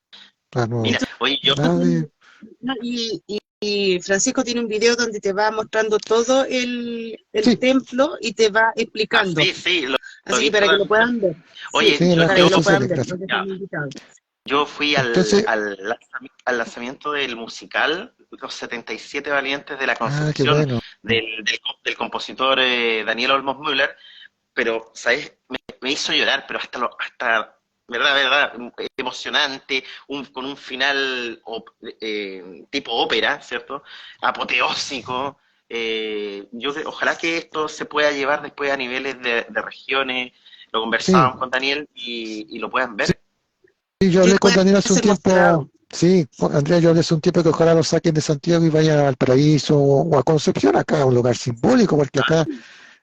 No, Mira, oye, yo... nada de... No, y Francisco tiene un video donde te va mostrando todo el Sí. templo y te va explicando. Sí, lo Así vi que para que lo toda- puedan ver. Oye, Sí, en las Para que redes lo puedan sociales, ver, gracias. porque están invitados. yo fui Entonces, al lanzamiento del musical Los 77 Valientes de la qué Concepción bueno. del compositor Daniel Olmos Müller, pero, ¿sabes? Me hizo llorar, pero hasta verdad, emocionante, con un final tipo ópera, ¿cierto? Apoteósico. Ojalá que esto se pueda llevar después a niveles de regiones. Lo conversábamos Sí. con Daniel y lo puedan ver. Sí. Sí, yo hablé con puede Daniel hace un ser mostrado. tiempo, sí, Andrea, yo hablé hace un tiempo que ojalá lo saquen de Santiago y vayan al Paraíso o a Concepción, acá, un lugar simbólico, porque acá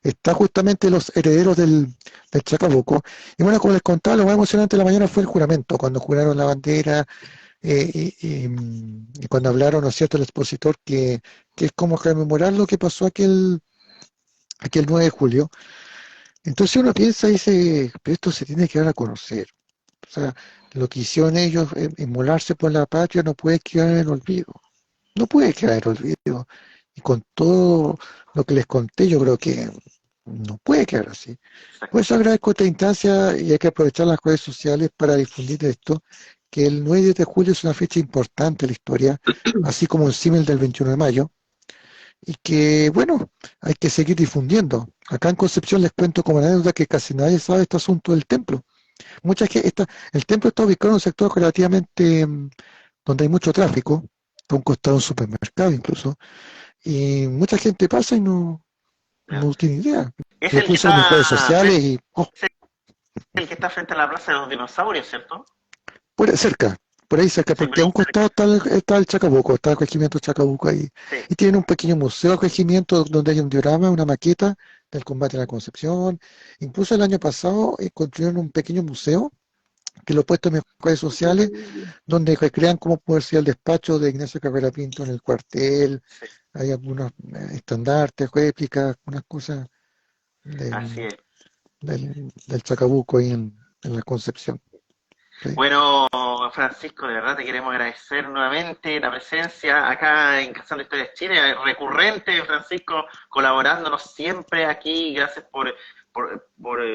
está justamente los herederos del Chacabuco. Y bueno, como les contaba, lo más emocionante de la mañana fue el juramento, cuando juraron la bandera y cuando hablaron, ¿no es cierto?, el expositor, que es como rememorar lo que pasó aquel 9 de julio. Entonces uno piensa y dice, pero esto se tiene que dar a conocer. O sea, lo que hicieron ellos, inmolarse por la patria, no puede quedar en el olvido. No puede quedar en el olvido. Y con todo lo que les conté, yo creo que no puede quedar así. Por eso agradezco esta instancia y hay que aprovechar las redes sociales para difundir esto, que el 9 de julio es una fecha importante en la historia, así como el símil del 21 de mayo, y que, bueno, hay que seguir difundiendo. Acá en Concepción les cuento como anécdota que casi nadie sabe este asunto del templo. El templo está ubicado en un sector relativamente donde hay mucho tráfico, a un costado de un supermercado incluso, y mucha gente pasa y no tiene idea. Es Lo el que puse en mis redes está sociales y, frente a la Plaza de los Dinosaurios, ¿cierto? por ahí cerca, Sí, porque a un costado está el Chacabuco, está el regimiento Chacabuco ahí, sí. y tiene un pequeño museo del regimiento donde hay un diorama, una maqueta del combate en la Concepción. Incluso el año pasado construyeron un pequeño museo que lo he puesto en mis redes sociales, donde recrean cómo puede ser el despacho de Ignacio Carrera Pinto en el cuartel. Hay algunos estandartes, réplicas, unas cosas Así es. del Chacabuco ahí en la Concepción. Sí. Bueno, Francisco, de verdad te queremos agradecer nuevamente la presencia acá en Cazando Historias Chile, recurrente, Francisco, colaborándonos siempre aquí. Gracias por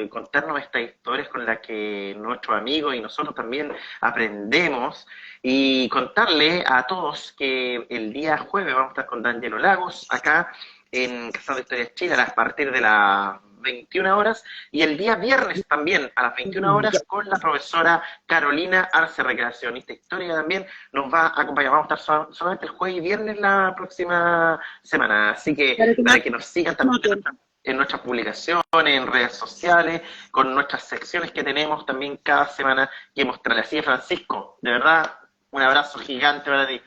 contarnos estas historias con las que nuestros amigos y nosotros también aprendemos, y contarle a todos que el día jueves vamos a estar con D'Angelo Lagos acá en Cazando Historias Chile a partir de las 21 horas, y el día viernes también a las 21 horas con la profesora Carolina Arce, recreacionista histórica, también nos va a acompañar. Vamos a estar solamente el jueves y viernes la próxima semana, así que para que nos sigan también en nuestras publicaciones, en redes sociales, con nuestras secciones que tenemos también cada semana que mostrarle. Así que, Francisco, de verdad, un abrazo gigante para ti.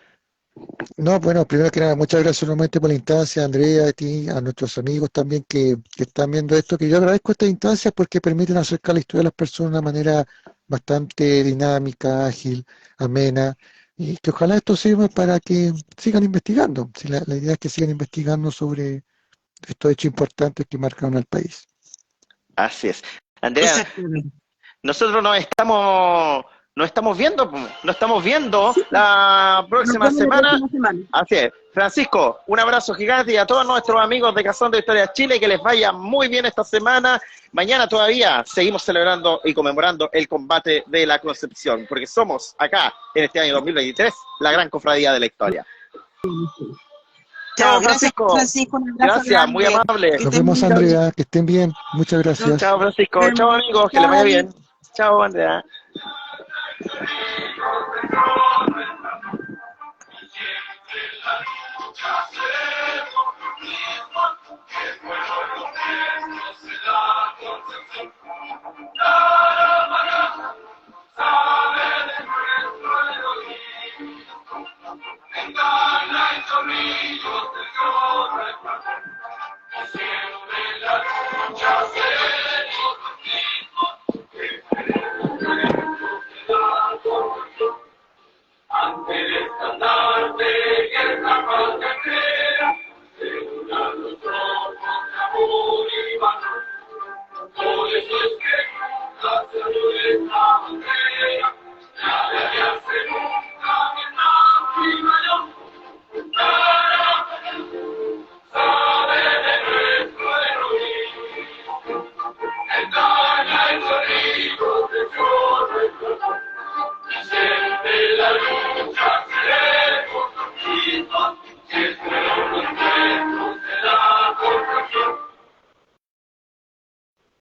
No, bueno, primero que nada, muchas gracias nuevamente por la instancia, Andrea, a ti, a nuestros amigos también que están viendo esto, que yo agradezco estas instancias porque permiten acercar la historia de las personas de una manera bastante dinámica, ágil, amena, y que ojalá esto sirva para que sigan investigando. Si la idea es que sigan investigando sobre estos hechos importantes que marcaron al país. Así es. Andrea, nosotros nos estamos viendo la próxima semana. Así es. Francisco, un abrazo gigante, y a todos nuestros amigos de Cazando Historias Chile, que les vaya muy bien esta semana. Mañana todavía seguimos celebrando y conmemorando el combate de la Concepción, porque somos acá, en este año 2023, la gran cofradía de la historia. Chao, Francisco. Francisco, un abrazo Gracias, grande. muy amable. Nos vemos, Andrea, que estén bien. Muchas gracias. Chao, Francisco. Chao, amigos, que les vaya bien. Chao, Andrea. La lucha se